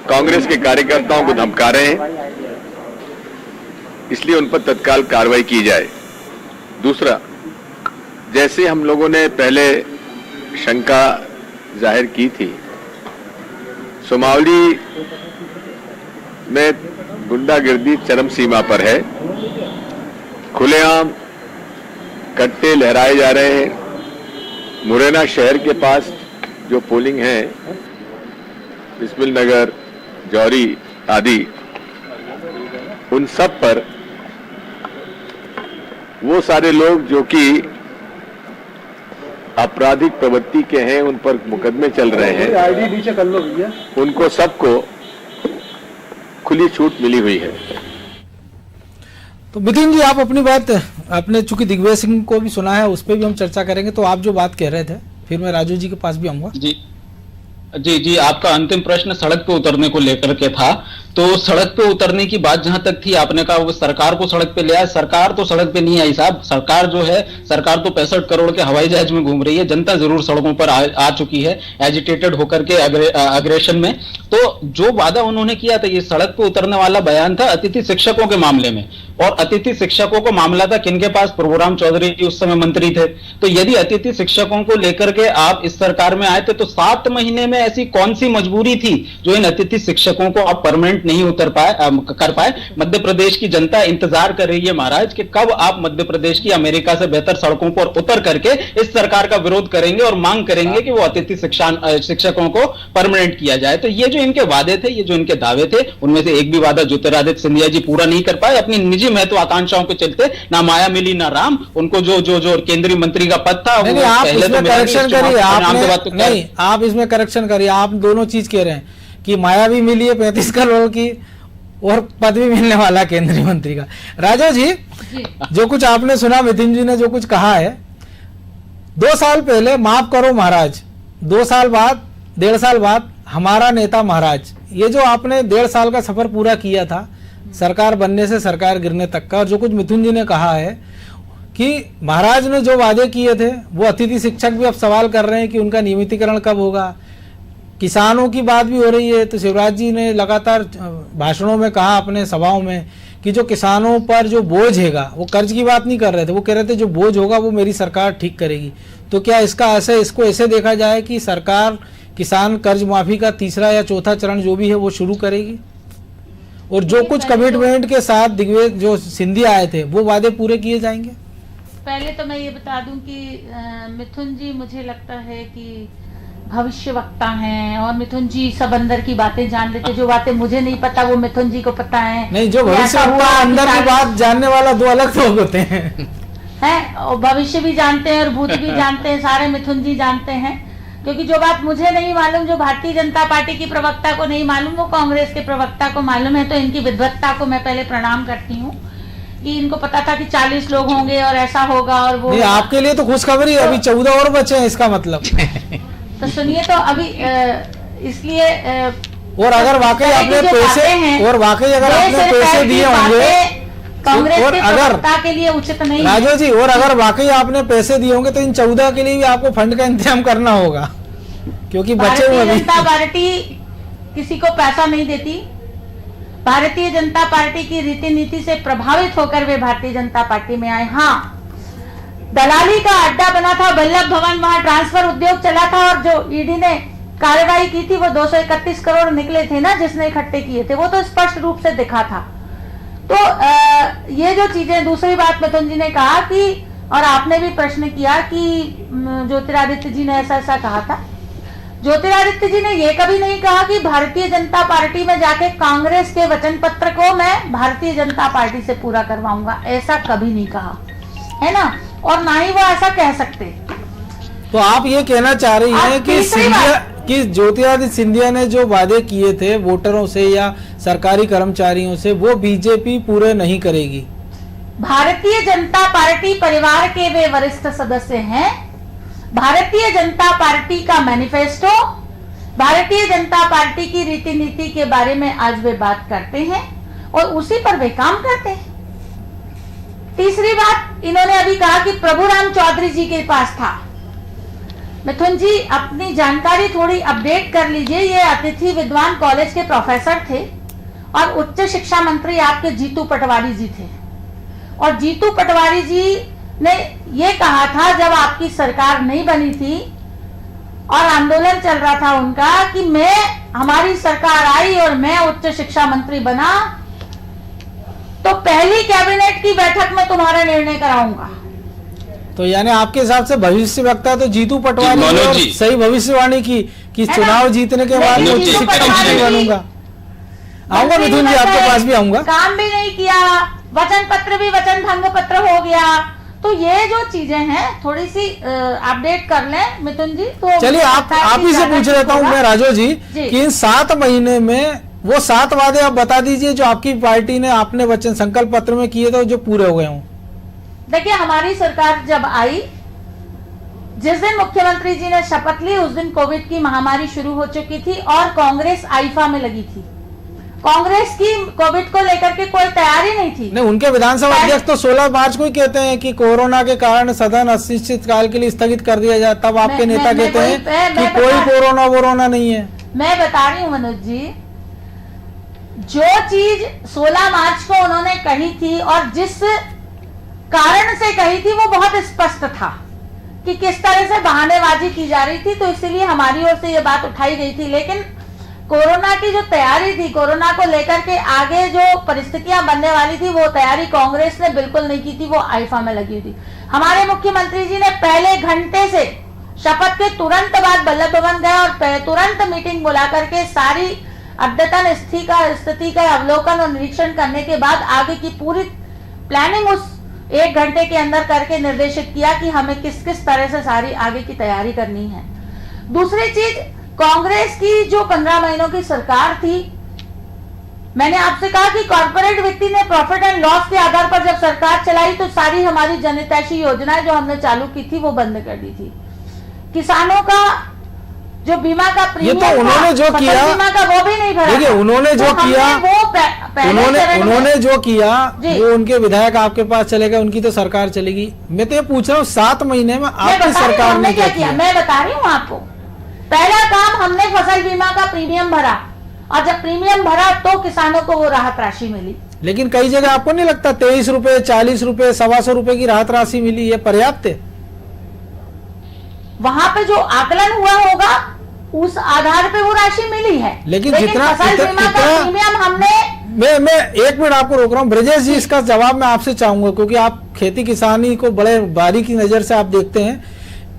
[SPEAKER 5] कांग्रेस के कार्यकर्ताओं को धमका रहे हैं, इसलिए उन पर तत्काल कार्रवाई की जाए। दूसरा, जैसे हम लोगों ने पहले शंका जाहिर की थी, सुमावली में गुंडागिर्दी चरम सीमा पर है, खुलेआम कट्टे लहराए जा रहे हैं। मुरैना शहर के पास जो पोलिंग है, बिस्मिल नगर, जौहरी आदि, उन सब पर वो सारे लोग जो कि आपराधिक प्रवृत्ति के हैं, उन पर मुकदमे चल रहे हैं,
[SPEAKER 6] आईडी नीचे कर लो भैया,
[SPEAKER 5] उनको सबको खुली छूट मिली हुई है।
[SPEAKER 1] तो मिथुन जी, आप अपनी बात, आपने चूंकि दिग्विजय सिंह को भी सुना है, उस पर भी हम चर्चा करेंगे। तो आप जो बात कह रहे थे, फिर मैं राजू जी के पास भी आऊंगा।
[SPEAKER 4] जी, आपका अंतिम प्रश्न सड़क पे उतरने को लेकर के था। तो सड़क पे उतरने की बात जहां तक थी, आपने कहा वो सरकार को सड़क पे ले आए। सरकार तो सड़क पे नहीं आई साहब। सरकार जो है, सरकार तो 65 करोड़ के हवाई जहाज में घूम रही है। जनता जरूर सड़कों पर आ चुकी है, एजिटेटेड होकर के अग्रेशन में। तो जो वादा उन्होंने किया था, ये सड़क पे उतरने वाला बयान था अतिथि शिक्षकों के मामले में। और अतिथि शिक्षकों को मामला था किनके पास? प्रभुराम चौधरी जी उस समय मंत्री थे। तो यदि अतिथि शिक्षकों को लेकर के आप इस सरकार में आए थे, तो 7 महीने में ऐसी कौन सी मजबूरी थी जो इन अतिथि शिक्षकों को आप परमानेंट नहीं कर पाए? मध्य प्रदेश की जनता इंतजार कर रही है महाराज कि कब आप मध्य प्रदेश की अमेरिका से बेहतर सड़कों पर उतर करके इस सरकार का विरोध करेंगे और मांग करेंगे कि वो अतिथि शिक्षकों को परमानेंट किया जाए। तो ये जो इनके वादे थे, ये जो इनके दावे थे, उनमें से एक भी वादा ज्योतिरादित्य सिंधिया जी पूरा नहीं कर पाए। अपनी निजी महत्वाकांक्षाओं के चलते ना माया मिली ना राम। उनको जो केंद्रीय मंत्री का पद था,
[SPEAKER 1] आप इसमें करेक्शन करिए, आप इसमें करेक्शन करिए। आप दोनों चीज कह रहे हैं कि माया भी मिली है 35 करोड़ की और पद भी मिलने वाला केंद्रीय मंत्री का। राजा जी, जो कुछ आपने सुना, मिथुन जी ने जो कुछ कहा है, 2 साल पहले, माफ करो महाराज, 2 साल बाद, 1.5 साल बाद हमारा नेता महाराज, ये जो आपने 1.5 साल का सफर पूरा किया था सरकार बनने से सरकार गिरने तक का, और जो कुछ मिथुन जी ने कहा है कि महाराज ने जो वादे किए थे, वो अतिथि शिक्षक भी अब सवाल कर रहे हैं कि उनका नियमितीकरण कब होगा। किसानों की बात भी हो रही है। तो शिवराज जी ने लगातार भाषणों में कहा, अपने सभाओं में, कि जो किसानों पर जो बोझ हैगा, वो कर्ज की बात नहीं कर रहे थे, वो कह रहे थे जो बोझ होगा वो मेरी सरकार ठीक करेगी। तो क्या इसको ऐसे देखा जाए कि सरकार किसान कर्ज माफी का 3रा या 4था चरण जो भी है वो शुरू करेगी, और जो कुछ कमिटमेंट के साथ दिग्विजय जो सिंधिया आए थे वो वादे पूरे किए जाएंगे?
[SPEAKER 2] पहले तो मैं ये बता दूं कि मिथुन जी मुझे लगता है कि भविष्य वक्ता हैं, और मिथुन जी सब अंदर की बातें जान लेते। जो बातें मुझे नहीं पता वो मिथुन जी को पता है।
[SPEAKER 1] नहीं, जो भविष्य वक्ता अंदर की बात जानने वाला 2 अलग लोग होते हैं।
[SPEAKER 2] और भविष्य भी जानते हैं और भूत भी जानते हैं, सारे मिथुन जी जानते हैं। क्योंकि जो बात मुझे नहीं मालूम, जो भारतीय जनता पार्टी की प्रवक्ता को नहीं मालूम, वो कांग्रेस के प्रवक्ता को मालूम है। तो इनकी विद्वत्ता को मैं पहले प्रणाम करती हूँ कि इनको पता था कि 40 लोग होंगे और ऐसा होगा और वो।
[SPEAKER 1] आपके लिए तो खुशखबरी है, अभी 14 और बचे हैं, इसका मतलब।
[SPEAKER 2] तो सुनिए, तो अभी इसलिए
[SPEAKER 1] और अगर वाकई आपने पैसे, और वाकई अगर आपने पैसे दिए होंगे
[SPEAKER 2] कांग्रेस के प्रवक्ता के लिए उचित नहीं
[SPEAKER 1] राजू जी, और अगर वाकई आपने पैसे दिए होंगे तो इन 14 के लिए भी आपको फंड का इंतजाम करना होगा, क्योंकि बचे हुए।
[SPEAKER 2] भारतीय जनता पार्टी किसी को पैसा नहीं देती। भारतीय जनता पार्टी की रीति नीति से प्रभावित होकर वे भारतीय जनता पार्टी में आए। हाँ, दलाली का अड्डा बना था वल्लभ भवन, वहां ट्रांसफर उद्योग चला था, और जो ईडी ने कार्रवाई की थी वो 231 करोड़ निकले थे ना, जिसने इकट्ठे किए थे, वो तो स्पष्ट रूप से दिखा था। तो ये जो चीजें, दूसरी बात मिथुन जी ने कहा कि, और आपने भी प्रश्न किया कि ज्योतिरादित्य जी ने ऐसा कहा था। ज्योतिरादित्य जी ने ये कभी नहीं कहा कि भारतीय जनता पार्टी में जाके कांग्रेस के वचन पत्र को मैं भारतीय जनता पार्टी से पूरा करवाऊंगा, ऐसा कभी नहीं कहा है ना, और ना ही वो ऐसा कह सकते।
[SPEAKER 1] तो आप ये कहना चाह रही हैं कि ज्योतिरादित्य सिंधिया ने जो वादे किए थे वोटरों से या सरकारी कर्मचारियों से, वो बीजेपी पूरे नहीं करेगी?
[SPEAKER 2] भारतीय जनता पार्टी परिवार के वे वरिष्ठ सदस्य हैं। भारतीय जनता पार्टी का मैनिफेस्टो, भारतीय जनता पार्टी की रीति नीति के बारे में आज वे बात करते हैं और उसी पर वे काम करते हैं। तीसरी बात, इन्होंने अभी कहा कि प्रभुराम चौधरी जी के पास था। मिथुन जी, अपनी जानकारी थोड़ी अपडेट कर लीजिए। ये अतिथि विद्वान कॉलेज के प्रोफेसर थे और उच्च शिक्षा मंत्री आपके जीतू पटवारी जी थे। और जीतू पटवारी जी ने ये कहा था जब आपकी सरकार नहीं बनी थी और आंदोलन चल रहा था उनका, कि हमारी सरकार आई और मैं उच्च शिक्षा मंत्री बना तो पहली कैबिनेट की बैठक में तुम्हारा निर्णय कराऊंगा।
[SPEAKER 1] तो यानी आपके हिसाब से भविष्य वक्ता तो जीतू पटवारी और सही भविष्यवाणी की कि चुनाव जीतने के बाद उच्च शिक्षा मंत्री बनूंगा। आऊंगा मिथुन जी, आपके पास भी आऊंगा।
[SPEAKER 2] काम भी नहीं किया, वचन पत्र भी वचन भंग पत्र हो गया। तो ये जो चीजें हैं थोड़ी सी अपडेट कर लें मिथुन जी। तो
[SPEAKER 1] चलिए आप ही से पूछ लेता हूँ मैं राजो जी कि इन 7 महीने में वो 7 वादे आप बता दीजिए जो आपकी पार्टी ने आपने वचन संकल्प पत्र में किए थे जो पूरे हो गए हों।
[SPEAKER 2] देखिए, हमारी सरकार जब आई, जिस दिन मुख्यमंत्री जी ने शपथ ली उस दिन कोविड की महामारी शुरू हो चुकी थी और कांग्रेस आईफा में लगी थी। कांग्रेस की कोविड को लेकर के कोई तैयारी नहीं थी।
[SPEAKER 1] नहीं, उनके विधानसभा अध्यक्ष तो 16 मार्च को ही कहते हैं कि कोरोना के कारण सदन अनिश्चितकाल के लिए स्थगित कर दिया जाए, तब आपके नेता कहते हैं कि कोई कोरोना नहीं है।
[SPEAKER 2] मैं बता रही हूँ मनोज जी, जो चीज 16 मार्च को उन्होंने कही थी और जिस कारण से कही थी वो बहुत स्पष्ट था कि किस तरह से बहानेबाजी की जा रही थी, तो इसीलिए हमारी ओर से ये बात उठाई गई थी। लेकिन कोरोना की जो तैयारी थी, कोरोना को लेकर के आगे जो परिस्थितियां बनने वाली थी, वो तैयारी कांग्रेस ने बिल्कुल नहीं की थी, वो आईफा में लगी थी। हमारे मुख्यमंत्री जी ने पहले घंटे से शपथ के तुरंत बाद वल्लभ भवन गए और तुरंत मीटिंग बुला करके सारी अद्यतन स्थिति का अवलोकन और निरीक्षण करने के बाद आगे की पूरी प्लानिंग उस 1 घंटे के अंदर करके निर्देशित किया कि हमें किस किस तरह से सारी आगे की तैयारी करनी है। दूसरी चीज, कांग्रेस की जो 15 महीनों की सरकार थी, मैंने आपसे कहा कि कॉर्पोरेट व्यक्ति ने प्रॉफिट एंड लॉस के आधार पर जब सरकार चलाई तो सारी हमारी जनहितैषी योजनाएं जो हमने चालू की थी वो बंद कर दी थी। किसानों का जो बीमा का प्रीमियम,
[SPEAKER 1] ये तो उन्होंने जो किया,
[SPEAKER 2] बीमा का वो भी नहीं भरा।
[SPEAKER 1] देखिए उन्होंने जो किया, उन्होंने जो किया वो उनके विधायक आपके पास चले गए, उनकी तो सरकार चलेगी। मैं तो ये पूछ रहा हूँ 7 महीने में आपकी सरकार ने क्या किया?
[SPEAKER 2] मैं बता रही हूँ आपको, पहला काम हमने फसल बीमा का प्रीमियम भरा और जब प्रीमियम भरा तो किसानों को वो राहत राशि मिली।
[SPEAKER 1] लेकिन कई जगह आपको नहीं लगता 23 रुपए, 40 रुपए, 125 रुपए की राहत राशि मिली, ये पर्याप्त है?
[SPEAKER 2] वहां पे जो आकलन हुआ होगा उस आधार पे वो राशि मिली है।
[SPEAKER 1] लेकिन जितना
[SPEAKER 2] फसल बीमा का प्रीमियम हमने,
[SPEAKER 1] मैं 1 मिनट आपको रोक रहा हूँ ब्रजेश जी, इसका जवाब मैं आपसे चाहूंगा क्योंकि आप खेती किसानी को बड़े बारीकी नजर से आप देखते हैं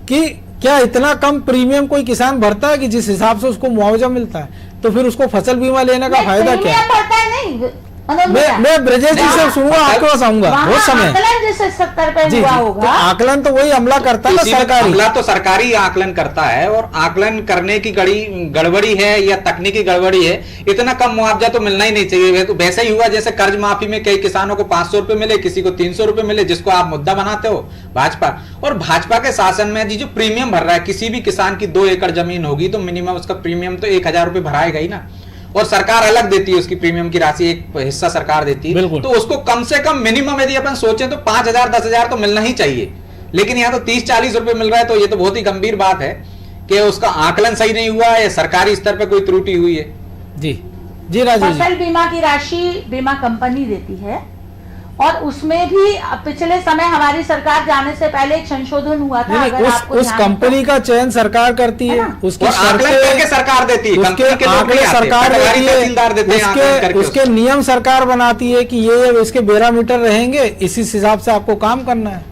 [SPEAKER 1] कि क्या इतना कम प्रीमियम कोई किसान भरता है कि जिस हिसाब से उसको मुआवजा मिलता है, तो फिर उसको फसल बीमा लेने का फायदा क्या है?
[SPEAKER 2] भरता है नहीं,
[SPEAKER 1] मैं ब्रजेश जी से सुनूंगा, आपके पास आऊंगा बहुत समय।
[SPEAKER 2] आकलन जिस स्तर पे हुआ होगा,
[SPEAKER 1] तो आकलन तो वही अमला करता है ना, सरकारी
[SPEAKER 3] अमला तो सरकारी आकलन करता है और आकलन करने की गड़बड़ी है या तकनीकी गड़बड़ी है, इतना कम मुआवजा तो मिलना ही नहीं चाहिए। तो वैसे ही हुआ जैसे कर्ज माफी में कई किसानों को 500 रुपए मिले, किसी को 300 रुपए मिले, जिसको आप मुद्दा बनाते हो भाजपा। और भाजपा के शासन में जी जो प्रीमियम भर रहा है, किसी भी किसान की 2 एकड़ जमीन होगी तो मिनिमम उसका प्रीमियम तो 1000 रुपए भराएगा ही ना, और सरकार अलग देती है उसकी प्रीमियम की राशि, एक हिस्सा सरकार देती है। तो उसको कम से कम मिनिमम यदि अपन सोचें तो 5000 10,000 तो मिलना ही चाहिए। लेकिन यहाँ तो 30-40 रुपए मिल रहा है, तो ये तो बहुत ही गंभीर बात है कि उसका आकलन सही नहीं हुआ है, सरकारी स्तर पर कोई त्रुटि हुई है।
[SPEAKER 1] जी जी राजू जी,
[SPEAKER 2] फसल बीमा की राशि बीमा कंपनी देती है और उसमें भी पिछले समय हमारी सरकार जाने से पहले एक संशोधन हुआ था। अगर आपको
[SPEAKER 1] उस कंपनी का चयन सरकार करती है, उसकी
[SPEAKER 3] शर्तें सरकार देती है,
[SPEAKER 1] उसके आंकड़े सरकार देती है, उसके नियम सरकार बनाती है कि ये इसके पैरामीटर रहेंगे, इसी हिसाब से आपको काम करना है।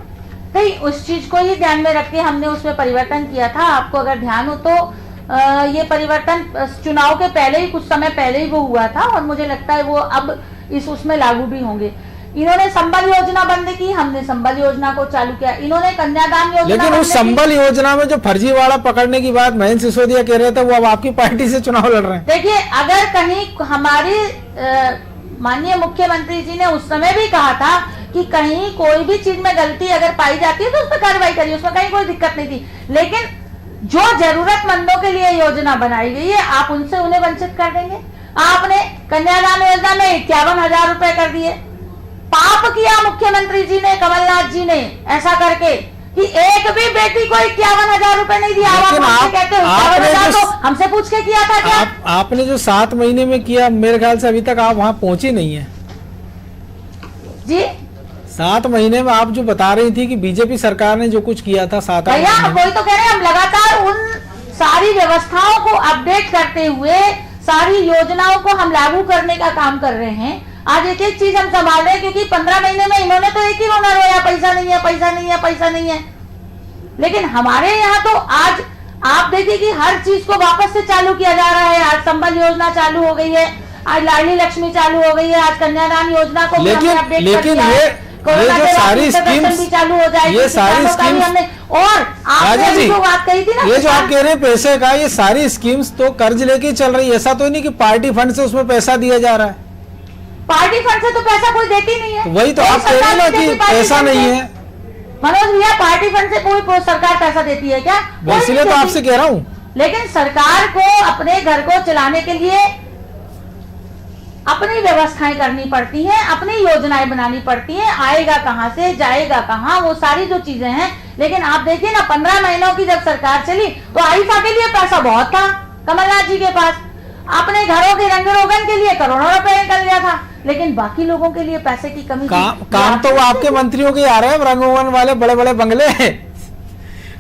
[SPEAKER 2] नहीं, उस चीज को ही ध्यान में रख के हमने उसमें परिवर्तन किया था। आपको अगर ध्यान हो तो ये परिवर्तन चुनाव के पहले ही, कुछ समय पहले ही वो हुआ था और मुझे लगता है वो अब उसमें लागू भी होंगे। इन्होंने संबल योजना बंद की, हमने संबल योजना को चालू किया। इन्होंने कन्यादान योजना,
[SPEAKER 1] लेकिन उस संबल योजना में जो फर्जीवाड़ा पकड़ने की बात महेंद्र सिसोदिया कह रहे थे, वो अब आपकी पार्टी से चुनाव लड़ रहे हैं।
[SPEAKER 2] देखिए, अगर कहीं हमारी माननीय मुख्यमंत्री जी ने उस समय भी कहा था कि कहीं कोई भी चीज में गलती अगर पाई जाती है तो उस पर कार्रवाई करिए, उसमें कहीं कोई दिक्कत नहीं थी। लेकिन जो जरूरतमंदों के लिए योजना बनाई गई है, आप उनसे उन्हें वंचित कर देंगे। आपने कन्यादान योजना में 51,000 रुपए कर दिए। पाप किया मुख्यमंत्री जी ने, कमलनाथ जी ने, ऐसा करके कि एक भी बेटी को 51,000 रुपए नहीं दिया। आप कहते हो तो हमसे पूछ के किया था क्या?
[SPEAKER 1] आपने जो 7 महीने में किया, मेरे ख्याल से अभी तक आप वहां पहुंचे नहीं है
[SPEAKER 2] जी।
[SPEAKER 1] 7 महीने में आप जो बता रही थी कि बीजेपी सरकार ने जो कुछ किया था 7
[SPEAKER 2] भैया, वही तो कह रहे हैं, हम लगातार उन सारी व्यवस्थाओं को अपडेट करते हुए सारी योजनाओं को हम लागू करने का काम कर रहे हैं। आज एक एक चीज हम संभाल रहे हैं, क्योंकि 15 महीने में इन्होंने तो एक ही रोना रोया, पैसा नहीं है, पैसा नहीं है, पैसा नहीं है। लेकिन हमारे यहाँ तो आज आप देखिए कि हर चीज को वापस से चालू किया जा रहा है। आज संबल योजना चालू हो गई है, आज लाडली लक्ष्मी चालू हो गई है, आज कन्यादान योजना को
[SPEAKER 1] लेकिन ये जो सारी स्कीम्स
[SPEAKER 2] भी चालू हो जाएगी,
[SPEAKER 1] ये सारी स्कीम्स
[SPEAKER 2] हमने, और आपने जो बात कही थी ना,
[SPEAKER 1] ये जो आप कह रहे हैं पैसे का, ये सारी स्कीम्स तो कर्ज लेके चल रही है। ऐसा तो नहीं कि पार्टी फंड से उसमें पैसा दिया जा रहा है।
[SPEAKER 2] पार्टी फंड से तो पैसा कोई देती नहीं है।
[SPEAKER 1] वही तो आप कह रहे हैं ना कि पैसा नहीं है।
[SPEAKER 2] मनोज भैया, पार्टी फंड से कोई सरकार पैसा देती है क्या?
[SPEAKER 1] इसलिए तो आपसे कह रहा हूँ।
[SPEAKER 2] लेकिन सरकार को अपने घर को चलाने के लिए अपनी व्यवस्थाएं करनी पड़ती हैं, अपनी योजनाएं बनानी पड़ती हैं, आएगा कहां से, जाएगा कहां, वो सारी जो चीजें हैं। लेकिन आप देखिए ना, 15 महीनों की जब सरकार चली तो आईफा के लिए पैसा बहुत था कमलनाथ जी के पास, अपने घरों के रंग रोगन के लिए करोड़ों रुपए निकल गया था, लेकिन बाकी लोगों के लिए पैसे की कमी
[SPEAKER 1] काम तो वो आपके मंत्रियों के आ रहे हैं, रंग रोगन वाले बड़े बड़े बंगले।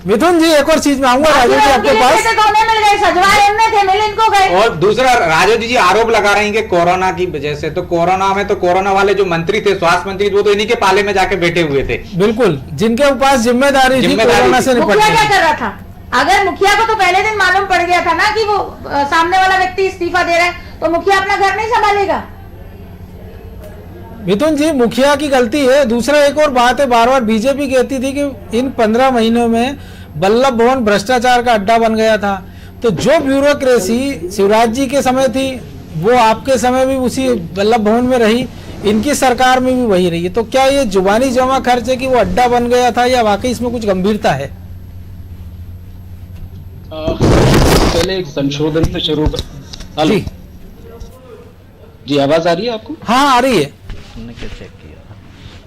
[SPEAKER 1] मिथुन जी, एक और चीज में आऊंगा राजू जी आपके पास।
[SPEAKER 2] मिल गए, सजवाए उनने थे, मिल इनको गए।
[SPEAKER 3] और दूसरा, राजू जी आरोप लगा रहे हैं कि कोरोना की वजह से, तो कोरोना में तो कोरोना वाले जो मंत्री थे, स्वास्थ्य मंत्री, वो तो इन्हीं के पाले में जाके बैठे हुए थे।
[SPEAKER 1] बिल्कुल, जिनके पास जिम्मेदारी थी कोरोना से निपटने।
[SPEAKER 2] मुखिया क्या कर रहा था? अगर मुखिया को तो पहले दिन मालूम पड़ गया था ना कि वो सामने वाला व्यक्ति इस्तीफा दे रहा है, तो मुखिया अपना घर नहीं संभालेगा।
[SPEAKER 1] मिथुन जी, मुखिया की गलती है। दूसरा एक और बात है, बार बार बीजेपी कहती थी कि इन 15 महीनों में वल्लभ भवन भ्रष्टाचार का अड्डा बन गया था। तो जो ब्यूरोक्रेसी शिवराज जी के समय थी, वो आपके समय भी उसी वल्लभ भवन में रही, इनकी सरकार में भी वही रही है। तो क्या ये जुबानी जमा खर्च है कि वो अड्डा बन गया था, या वाकई इसमें कुछ गंभीरता है?
[SPEAKER 4] पहले एक संशोधन से शुरू कर। जी, आवाज आ रही है आपको?
[SPEAKER 1] हाँ, आ रही है।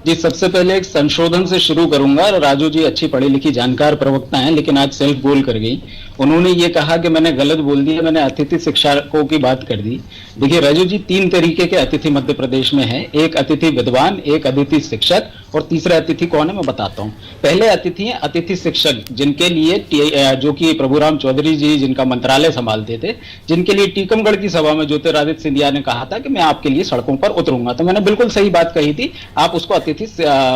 [SPEAKER 4] जी, सबसे पहले एक संशोधन से शुरू करूंगा। राजू जी अच्छी पढ़ी लिखी जानकार प्रवक्ता हैं, लेकिन आज सेल्फ गोल कर गई। उन्होंने ये कहा कि मैंने गलत बोल दिया, मैंने अतिथि शिक्षकों की बात कर दी। देखिए राजू जी, 3 तरीके के अतिथि मध्य प्रदेश में है। एक अतिथि विद्वान, एक अतिथि शिक्षक, और तीसरा अतिथि कौन है मैं बताता हूँ। पहले अतिथि है अतिथि शिक्षक, जिनके लिए जो कि प्रभुराम चौधरी जी जिनका मंत्रालय संभालते थे, जिनके लिए टीकमगढ़ की सभा में ज्योतिरादित्य सिंधिया ने कहा था कि मैं आपके लिए सड़कों पर उतरूंगा। तो मैंने बिल्कुल सही बात कही थी, आप उसको अतिथि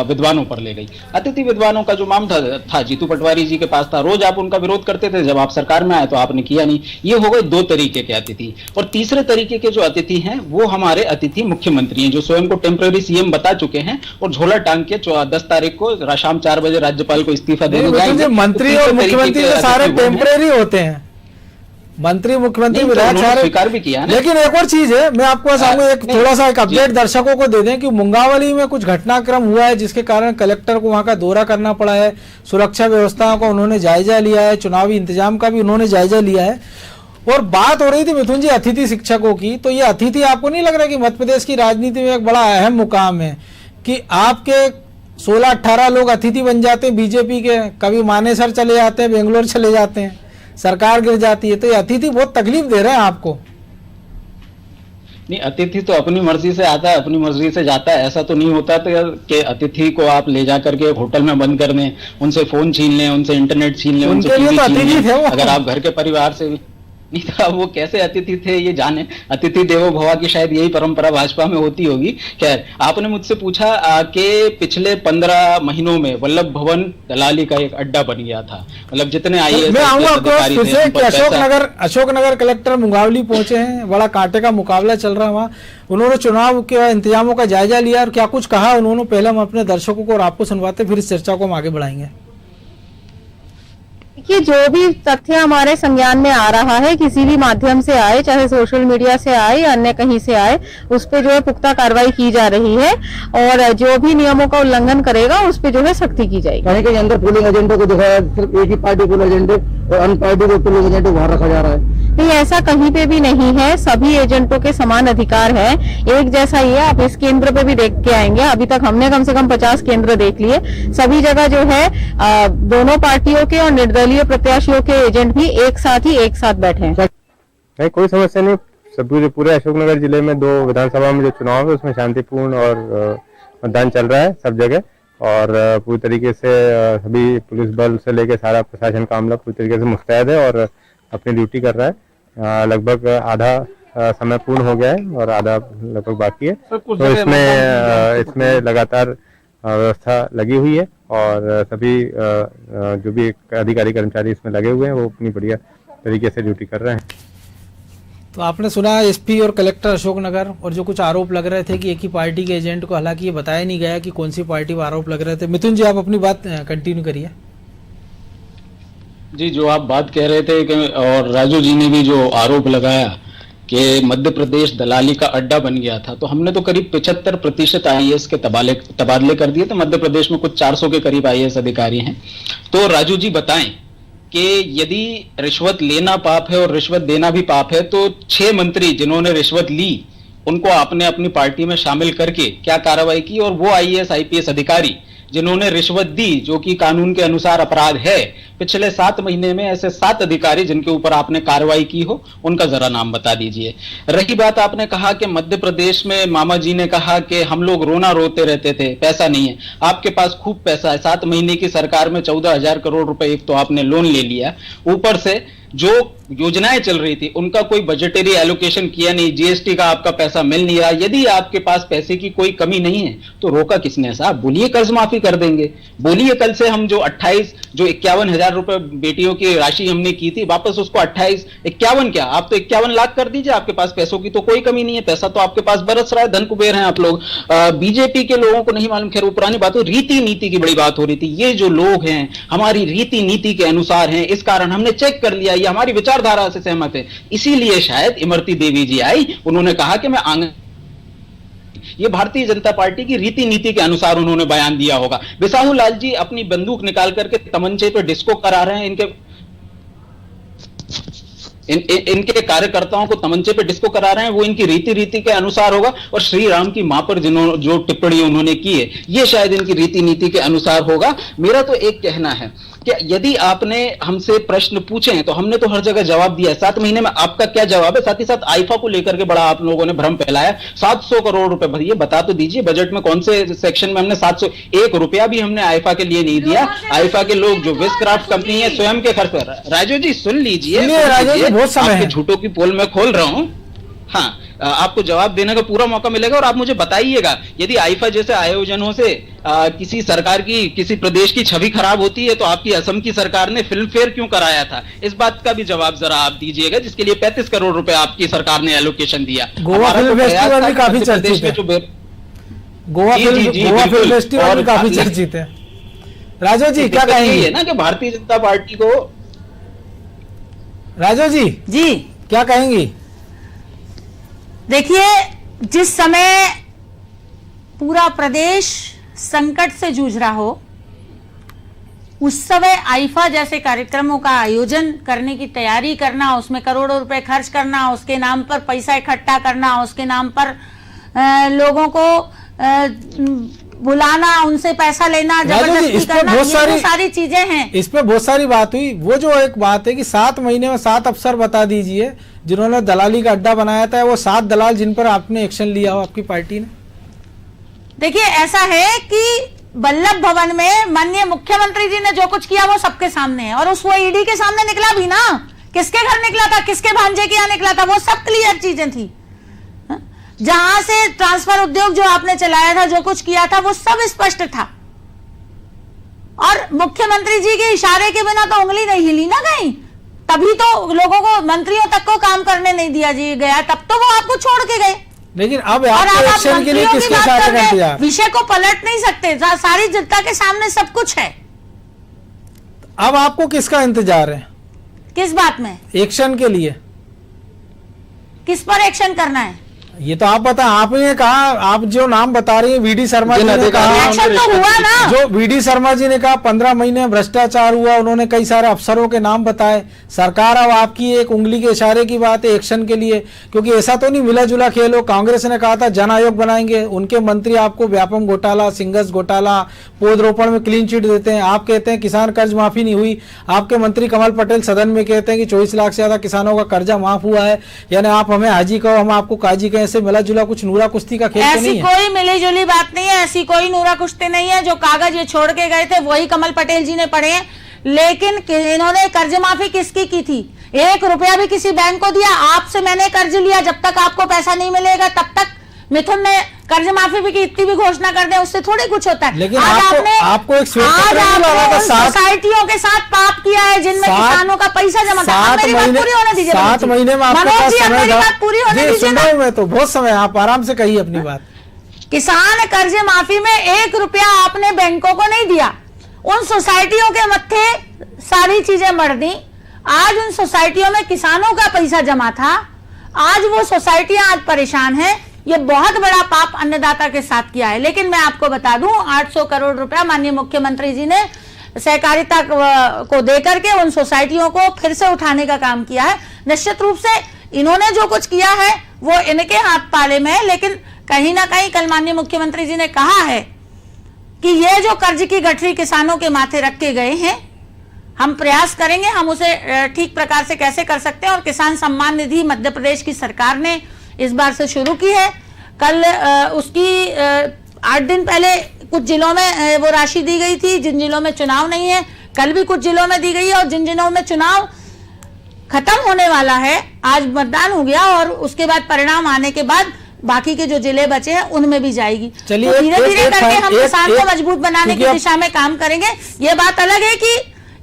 [SPEAKER 4] विद्वानों पर ले गई। अतिथि विद्वानों का जो मामला था जीतू पटवारी जी के पास था, रोज आप उनका विरोध करते थे, जब आप सरकार में आए तो आपने किया नहीं। ये हो गए 2 तरीके के अतिथि। और तीसरे तरीके के जो अतिथि हैं वो हमारे अतिथि मुख्यमंत्री हैं, जो स्वयं को टेम्पररी सीएम बता चुके हैं और झोला टांग के 10 तारीख को शाम 4 बजे राज्यपाल को इस्तीफा देने जाएंगे।
[SPEAKER 1] मंत्री और मुख्यमंत्री तो सारे टेम्पररी होते हैं, मंत्री मुख्यमंत्री विधायक सारे
[SPEAKER 4] स्वीकार भी किया।
[SPEAKER 1] लेकिन एक और चीज है, मैं आपको बताऊंगा, एक थोड़ा सा एक अपडेट दर्शकों को दे दें कि मुंगावली में कुछ घटनाक्रम हुआ है, जिसके कारण कलेक्टर को वहां का दौरा करना पड़ा है। सुरक्षा व्यवस्थाओं का उन्होंने जायजा लिया है, चुनावी इंतजाम का भी उन्होंने जायजा लिया है। और बात हो रही थी मिथुन जी अतिथि शिक्षकों की, तो ये अतिथि आपको नहीं लग रहा कि मध्य प्रदेश की राजनीति में एक बड़ा अहम मुकाम है कि आपके 16-18 लोग अतिथि बन जाते हैं बीजेपी के, कभी मानेसर चले जाते हैं, बेंगलोर चले जाते हैं, सरकार गिर जाती है। तो ये अतिथि बहुत तकलीफ दे रहे हैं आपको।
[SPEAKER 4] नहीं, अतिथि तो अपनी मर्जी से आता है, अपनी मर्जी से जाता है। ऐसा तो नहीं होता तो कि अतिथि को आप ले जाकर के होटल में बंद कर दें, उनसे फोन छीन लें, उनसे इंटरनेट छीन लें, उनसे टीवी छीन लें। अगर आप घर के परिवार से नहीं तो वो कैसे अतिथि थे ये जाने। अतिथि देवो भव की शायद यही परंपरा भाजपा में होती होगी। खैर, आपने मुझसे पूछा कि पिछले 15 महीनों में वल्लभ भवन दलाली का एक अड्डा बन गया था। मतलब जितने आईएएस
[SPEAKER 1] अशोकनगर कलेक्टर मुंगावली पहुंचे हैं, बड़ा कांटे का मुकाबला चल रहा है वहाँ। उन्होंने चुनाव के इंतजामों का जायजा लिया और क्या कुछ कहा उन्होंने, पहले हम अपने दर्शकों को और आपको सुनवाते, फिर इस चर्चा को हम आगे बढ़ाएंगे।
[SPEAKER 6] कि जो भी तथ्य हमारे संज्ञान में आ रहा है, किसी भी माध्यम से आए, चाहे सोशल मीडिया से आए या अन्य कहीं से आए, उस पे जो है पुख्ता कार्रवाई की जा रही है और जो भी नियमों का उल्लंघन करेगा उस पे जो है सख्ती की जाएगी।
[SPEAKER 7] कहीं कहीं अंदर पोलिंग एजेंटों को दिखाया, सिर्फ एक ही पार्टी पोलिंग एजेंटे और अन्य पार्टी को पोलिंग एजेंटे वहां रखा जा रहा है।
[SPEAKER 6] नहीं, ऐसा कहीं पे भी नहीं है, सभी एजेंटों के समान अधिकार है, एक जैसा ही है। आप इस केंद्र पे भी देख के आएंगे, अभी तक हमने कम से कम 50 केंद्र देख लिए। सभी जगह जो है दोनों पार्टियों के और निर्दलीय प्रत्याशियों के एजेंट भी एक साथ बैठे हैं।
[SPEAKER 8] नहीं, कोई समस्या नहीं। सब पूरे अशोकनगर जिले में 2 विधानसभा में जो चुनाव है उसमें शांतिपूर्ण और मतदान चल रहा है सब जगह, और पूरी तरीके से सभी पुलिस बल से लेकर सारा प्रशासन का अमला पूरी तरीके से मुस्तैद है और अपनी ड्यूटी कर रहा है। लगभग आधा समय पूर्ण हो गया है और आधा लगभग बाकी है। तो इसमें लगातार व्यवस्था लगी हुई है और सभी जो भी अधिकारी कर्मचारी इसमें लगे हुए हैं वो अपनी बढ़िया तरीके से ड्यूटी कर रहे हैं।
[SPEAKER 1] तो आपने सुना एसपी और कलेक्टर अशोकनगर, और जो कुछ आरोप लग रहे थे कि एक ही पार्टी के एजेंट को, हालांकि ये बताया नहीं गया कि कौन सी पार्टी पर आरोप लग रहे थे। मिथुन जी, आप अपनी बात कंटिन्यू करिए।
[SPEAKER 4] जी, जो आप बात कह रहे थे कि, और राजू जी ने भी जो आरोप लगाया कि मध्य प्रदेश दलाली का अड्डा बन गया था, तो हमने तो करीब 75% आईएएस के तबादले कर दिए थे। मध्य प्रदेश में कुछ 400 के करीब आईएएस अधिकारी हैं। तो राजू जी बताएं कि यदि रिश्वत लेना पाप है और रिश्वत देना भी पाप है, तो 6 मंत्री जिन्होंने रिश्वत ली उनको आपने अपनी पार्टी में शामिल करके क्या कार्रवाई की, और वो आईएएस आईपीएस अधिकारी जिन्होंने रिश्वत दी, जो कि कानून के अनुसार अपराध है, पिछले 7 महीने में ऐसे 7 अधिकारी जिनके ऊपर आपने कार्रवाई की हो, उनका जरा नाम बता दीजिए। रही बात, आपने कहा कि मध्य प्रदेश में मामा जी ने कहा कि हम लोग रोना रोते रहते थे, पैसा नहीं है। आपके पास खूब पैसा है। 7 महीने की सरकार में 14,000 करोड़ रुपए एक तो आपने लोन ले लिया, ऊपर से जो योजनाएं चल रही थी उनका कोई बजटरी एलोकेशन किया नहीं, जीएसटी का आपका पैसा मिल नहीं रहा। यदि आपके पास पैसे की कोई कमी नहीं है तो रोका किसने साहब? बोलिए कर्ज माफी कर देंगे, बोलिए कल से हम जो 51,000 रुपए बेटियों की राशि हमने की थी, वापस उसको 51 क्या, आप तो 51 लाख कर दीजिए। आपके पास पैसों की तो कोई कमी नहीं है, पैसा तो आपके पास बरस रहा है, धन कुबेर हैं आप लोग। बीजेपी के लोगों को नहीं मालूम, खैर वो पुरानी बात हो, रीति नीति की बड़ी बात हो रही थी। ये जो लोग हैं हमारी रीति नीति के अनुसार हैं, इस कारण हमने चेक कर लिया, ये हमारी विचारधारा से सहमत है। इसीलिए शायद इमरती देवी जी आई, उन्होंने कहा कि मैं आंगन, ये भारतीय जनता पार्टी की रीति नीति के अनुसार उन्होंने बयान दिया होगा। बिसाहू लाल जी अपनी बंदूक निकाल करके तमंचे पे डिस्को करा रहे हैं, इनके कार्यकर्ताओं को तमंचे पे डिस्को करा रहे हैं, वो इनकी रीति के अनुसार होगा। और श्री राम की मां पर जो टिप्पणी उन्होंने की है, ये शायद इनकी रीति नीति के अनुसार होगा। मेरा तो एक कहना है कि यदि आपने हमसे प्रश्न पूछे हैं तो हमने तो हर जगह जवाब दिया है। 7 महीने में आपका क्या जवाब है? साथ ही साथ आईफा को लेकर के बड़ा आप लोगों ने भ्रम फैलाया। 700 करोड़ रुपए भरिए, बता तो दीजिए बजट में कौन से सेक्शन में हमने 701 रुपया भी हमने आईफा के लिए नहीं दिया। आईफा के लोग जो विस्क्राफ्ट कंपनी है स्वयं के खर्च पर। राजू जी सुन लीजिए, आपके झूठों की पोल में खोल रहा हूं। हाँ, आपको जवाब देने का पूरा मौका मिलेगा और आप मुझे बताइएगा यदि आईफा जैसे आयोजनों से किसी सरकार की, किसी प्रदेश की छवि खराब होती है तो आपकी असम की सरकार ने फिल्म फेयर क्यों कराया था? इस बात का भी जवाब जरा आप दीजिएगा, जिसके लिए 35 करोड़ रुपए आपकी सरकार ने एलोकेशन दिया।
[SPEAKER 1] गोवा फिल्म फेस्टिवल भी काफी चर्चित है। गोवा फिल्म फेस्टिवल भी काफी चर्चित है। राजू जी क्या कहेंगे
[SPEAKER 4] ना कि भारतीय जनता पार्टी को,
[SPEAKER 1] राजू जी क्या कहेंगी?
[SPEAKER 2] देखिए, जिस समय पूरा प्रदेश संकट से जूझ रहा हो, उस समय आईफा जैसे कार्यक्रमों का आयोजन करने की तैयारी करना, उसमें करोड़ों रुपए खर्च करना, उसके नाम पर पैसा इकट्ठा करना, उसके नाम पर लोगों को बुलाना, उनसे पैसा लेना, जबरदस्ती करना, ये तो सारी चीजें हैं।
[SPEAKER 1] इसमें बहुत सारी बात हुई। वो जो एक बात है कि 7 महीने में 7 अफसर बता दीजिए जिन्होंने दलाली का अड्डा बनाया था, वो 7 दलाल जिन पर आपने एक्शन लिया हो आपकी पार्टी ने।
[SPEAKER 2] देखिए, ऐसा है कि वल्लभ भवन में माननीय मुख्यमंत्री जी ने जो कुछ किया वो सबके सामने है, और उस वो ईडी के सामने निकला भी ना, किसके घर निकला था, किसके भांजे के यहाँ निकला था, वो सब क्लियर चीजें थी। जहां से ट्रांसफर उद्योग जो आपने चलाया था, जो कुछ किया था, वो सब स्पष्ट था। और मुख्यमंत्री जी के इशारे के बिना तो उंगली नहीं हिली ना कहीं, तभी तो लोगों को, मंत्रियों तक को काम करने नहीं दिया गया, तब तो वो आपको छोड़ के गए।
[SPEAKER 1] लेकिन अब एक्शन के लिए किसके साथ इंतजार?
[SPEAKER 2] विषय को पलट नहीं सकते, सारी जनता के सामने सब कुछ है।
[SPEAKER 1] अब आपको किसका इंतजार है?
[SPEAKER 2] किस बात में?
[SPEAKER 1] एक्शन के लिए।
[SPEAKER 2] किस पर एक्शन करना है
[SPEAKER 1] ये तो आप बता। आपने कहा, आप जो नाम बता रही है वीडी शर्मा जी ने कहा,
[SPEAKER 2] एक्शन तो हुआ ना।
[SPEAKER 1] जो वीडी शर्मा जी ने कहा 15 महीने में भ्रष्टाचार हुआ, उन्होंने कई सारे अफसरों के नाम बताए। सरकार अब आपकी एक उंगली के इशारे की बात है एक्शन के लिए, क्योंकि ऐसा तो नहीं मिला जुला खेल हो। कांग्रेस ने कहा था जन आयोग बनाएंगे, उनके मंत्री आपको व्यापम घोटाला, सिंगस घोटाला, पौधरोपण में क्लीन चिट देते हैं। आप कहते हैं किसान कर्ज माफी नहीं हुई, आपके मंत्री कमल पटेल सदन में कहते हैं कि 24 लाख से ज्यादा किसानों का कर्जा माफ हुआ है। यानी आप हमें हाजी कहो, हम आपको काजी कहें, ऐसे मिला जुला कुछ नूरा कुश्ती का खेल तो नहीं है।
[SPEAKER 2] ऐसी कोई मिली जुली बात नहीं है, ऐसी कोई नूरा कुश्ती नहीं है। जो कागज ये छोड़ के गए थे वही कमल पटेल जी ने पढ़े हैं। लेकिन इन्होंने कर्ज माफी किसकी की थी? 1 रुपया भी किसी बैंक को दिया? आपसे मैंने कर्ज लिया, जब तक आपको पैसा नहीं मिलेगा तब तक मिथुन ने कर्ज माफी भी की, इतनी भी घोषणा कर दे उससे थोड़ी कुछ होता है।
[SPEAKER 1] लेकिन
[SPEAKER 2] आज
[SPEAKER 1] आपको एक
[SPEAKER 2] सोसाइटियों के साथ पाप किया है जिनमें किसानों का पैसा जमा था। मेरी बात पूरी होने दीजिए।
[SPEAKER 1] 7 महीने में आपके पास समय
[SPEAKER 2] मेरी बात पूरी होने दीजिए ना।
[SPEAKER 1] मैं तो बहुत समय, आप आराम से कहिए अपनी बात।
[SPEAKER 2] किसान कर्ज माफी में 1 रुपया आपने बैंकों को नहीं दिया, उन सोसाइटियों के मत्थे सारी चीजें मर दी। आज उन सोसाइटियों में किसानों का पैसा जमा था, आज वो सोसाइटियां आज परेशान हैं। ये बहुत बड़ा पाप अन्नदाता के साथ किया है। लेकिन मैं आपको बता दूं, 800 करोड़ रुपया माननीय मुख्यमंत्री जी ने सहकारिता को देकर के उन सोसाइटियों को फिर से उठाने का काम किया है। निश्चित रूप से इन्होंने जो कुछ किया है वो इनके हाथ पाले में है, लेकिन कहीं ना कहीं कल माननीय मुख्यमंत्री जी ने कहा है कि ये जो कर्ज की गठरी किसानों के माथे रखे गए हैं, हम प्रयास करेंगे हम उसे ठीक प्रकार से कैसे कर सकते हैं। और किसान सम्मान निधि मध्य प्रदेश की सरकार ने इस बार से शुरू की है। कल उसकी 8 दिन पहले कुछ जिलों में वो राशि दी गई थी जिन जिलों में चुनाव नहीं है, कल भी कुछ जिलों में दी गई है। और जिन जिलों में चुनाव खत्म होने वाला है, आज मतदान हो गया और उसके बाद परिणाम आने के बाद बाकी के जो जिले बचे हैं उनमें भी जाएगी।
[SPEAKER 1] चलिए,
[SPEAKER 2] तो धीरे धीरे करके हम किसान को मजबूत बनाने की दिशा में काम करेंगे। ये बात अलग है कि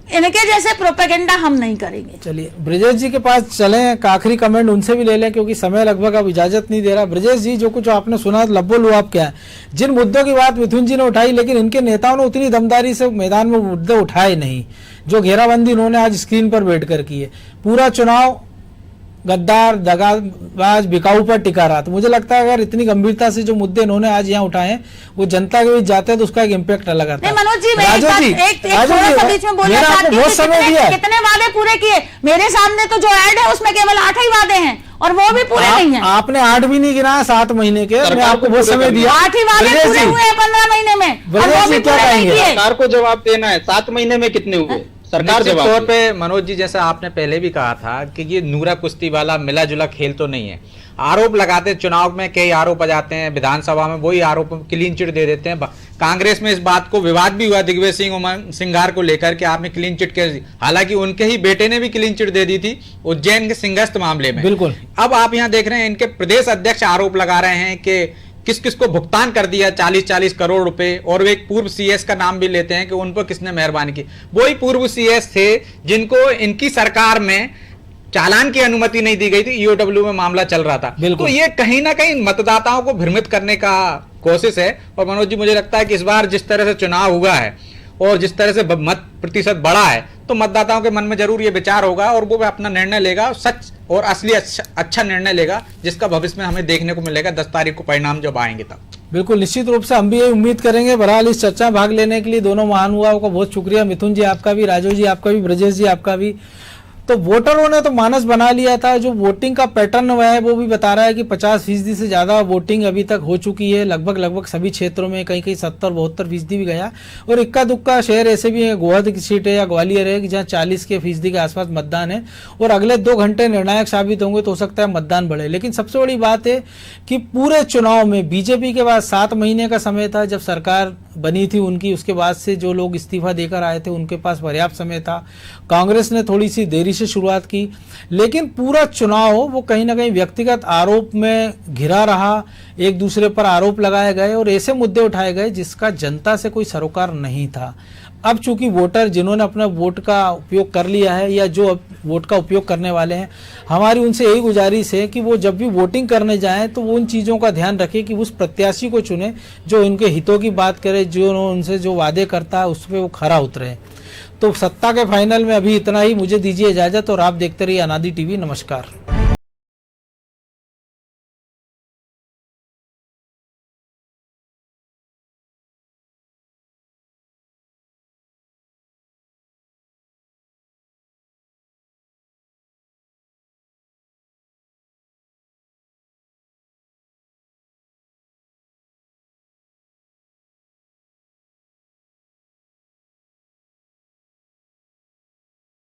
[SPEAKER 2] इनके जैसे प्रोपेगेंडा हम नहीं करेंगे।
[SPEAKER 1] चलिए ब्रजेश जी के पास चलें, आखिरी कमेंट उनसे भी ले लें क्योंकि समय लगभग अब इजाजत नहीं दे रहा। ब्रजेश जी, जो कुछ आपने सुना लब्बो लुआब क्या है, जिन मुद्दों की बात मिथुन जी ने उठाई, लेकिन इनके नेताओं ने उतनी दमदारी से मैदान में मुद्दे उठाए नहीं। जो घेराबंदी इन्होंने आज स्क्रीन पर बैठकर की है, पूरा चुनाव गद्दार, दगाबाज, बिकाऊ पर टिका रहा। तो मुझे लगता है अगर इतनी गंभीरता से जो मुद्दे इन्होंने आज यहाँ उठाए हैं वो जनता के बीच जाते हैं तो उसका एक इम्पैक्ट अलग आता है।
[SPEAKER 2] मनोज जी, मैं बीच में बोलना चाहती हूं, कितने वादे पूरे किए? मेरे सामने तो जो ऐड है उसमें केवल 8 ही वादे हैं और वो भी पूरे नहीं है।
[SPEAKER 1] आपने 8 भी नहीं गिना, 7 महीने के, मैं आपको बहुत समय दिया।
[SPEAKER 2] 8 ही वादे पूरे हुए हैं 15 महीने में।
[SPEAKER 1] क्या कहेंगे?
[SPEAKER 4] सरकार को जवाब देना है, 7 महीने में कितने हुए सरकार जवाब
[SPEAKER 3] तौर पे। मनोज जी, जैसा आपने पहले भी कहा था कि ये नूरा कुश्ती वाला मिला जुला खेल तो नहीं है। आरोप लगाते, चुनाव में कई आरोप आ जाते हैं, विधानसभा में वही आरोप क्लीन चिट दे देते हैं। कांग्रेस में इस बात को विवाद भी हुआ दिग्विजय सिंह उमंग सिंघार को लेकर के आपने क्लीन चिट कर दी, हालांकि उनके ही बेटे ने भी क्लीन चिट दे दी थी उज्जैन के सिंहस्थ मामले में।
[SPEAKER 1] बिल्कुल।
[SPEAKER 3] अब आप यहाँ देख रहे हैं इनके प्रदेश अध्यक्ष आरोप लगा रहे हैं कि किस किस को भुगतान कर दिया 40-40 करोड़ रुपए, और वे एक पूर्व सीएस का नाम भी लेते हैं कि उन पर किसने मेहरबानी की। वही पूर्व सीएस थे जिनको इनकी सरकार में चालान की अनुमति नहीं दी गई थी, ईओडब्ल्यू में मामला चल रहा था। तो ये कहीं ना कहीं मतदाताओं को भ्रमित करने का कोशिश है। और मनोज जी, मुझे लगता है कि इस बार जिस तरह से चुनाव हुआ है और जिस तरह से मत प्रतिशत बढ़ा है, तो मतदाताओं के मन में जरूर ये विचार होगा और वो अपना निर्णय लेगा, सच और असली अच्छा निर्णय लेगा, जिसका भविष्य में हमें देखने को मिलेगा 10 तारीख को परिणाम जब आएंगे तब।
[SPEAKER 1] बिल्कुल, निश्चित रूप से हम भी ये उम्मीद करेंगे। बहरहाल इस चर्चा में भाग लेने के लिए दोनों महानुभावों का बहुत शुक्रिया। मिथुन जी आपका भी, राजू जी आपका भी, ब्रजेश जी आपका भी। तो वोटरों ने तो मानस बना लिया था। जो वोटिंग का पैटर्न हुआ है वो भी बता रहा है कि 50% से ज्यादा वोटिंग अभी तक हो चुकी है, लगभग सभी क्षेत्रों में, कहीं 70-72% भी गया। और इक्का दुक्का शहर ऐसे भी है, गोहद की सीट है या ग्वालियर है कि जहाँ 40% के आसपास मतदान है और अगले 2 घंटे निर्णायक साबित होंगे तो हो सकता है मतदान बढ़े। लेकिन सबसे बड़ी बात है कि पूरे चुनाव में बीजेपी के पास 7 महीने का समय था जब सरकार बनी थी उनकी, उसके बाद से जो लोग इस्तीफा देकर आए थे उनके पास पर्याप्त समय था। कांग्रेस ने थोड़ी सी देरी से शुरुआत की, लेकिन पूरा चुनाव वो कहीं ना कहीं व्यक्तिगत आरोप में घिरा रहा, एक दूसरे पर आरोप लगाए गए और ऐसे मुद्दे उठाए गए जिसका जनता से कोई सरोकार नहीं था। अब चूंकि वोटर जिन्होंने अपना वोट का उपयोग कर लिया है या जो वोट का उपयोग करने वाले हैं, हमारी उनसे यही गुजारिश है कि वो जब भी वोटिंग करने जाएं तो वो उन चीज़ों का ध्यान रखें कि उस प्रत्याशी को चुने जो उनके हितों की बात करे, जो उनसे जो वादे करता है उस पर वो खरा उतरे। तो सत्ता के फाइनल में अभी इतना ही, मुझे दीजिए इजाजत और आप देखते रहिए अनादि टीवी। नमस्कार।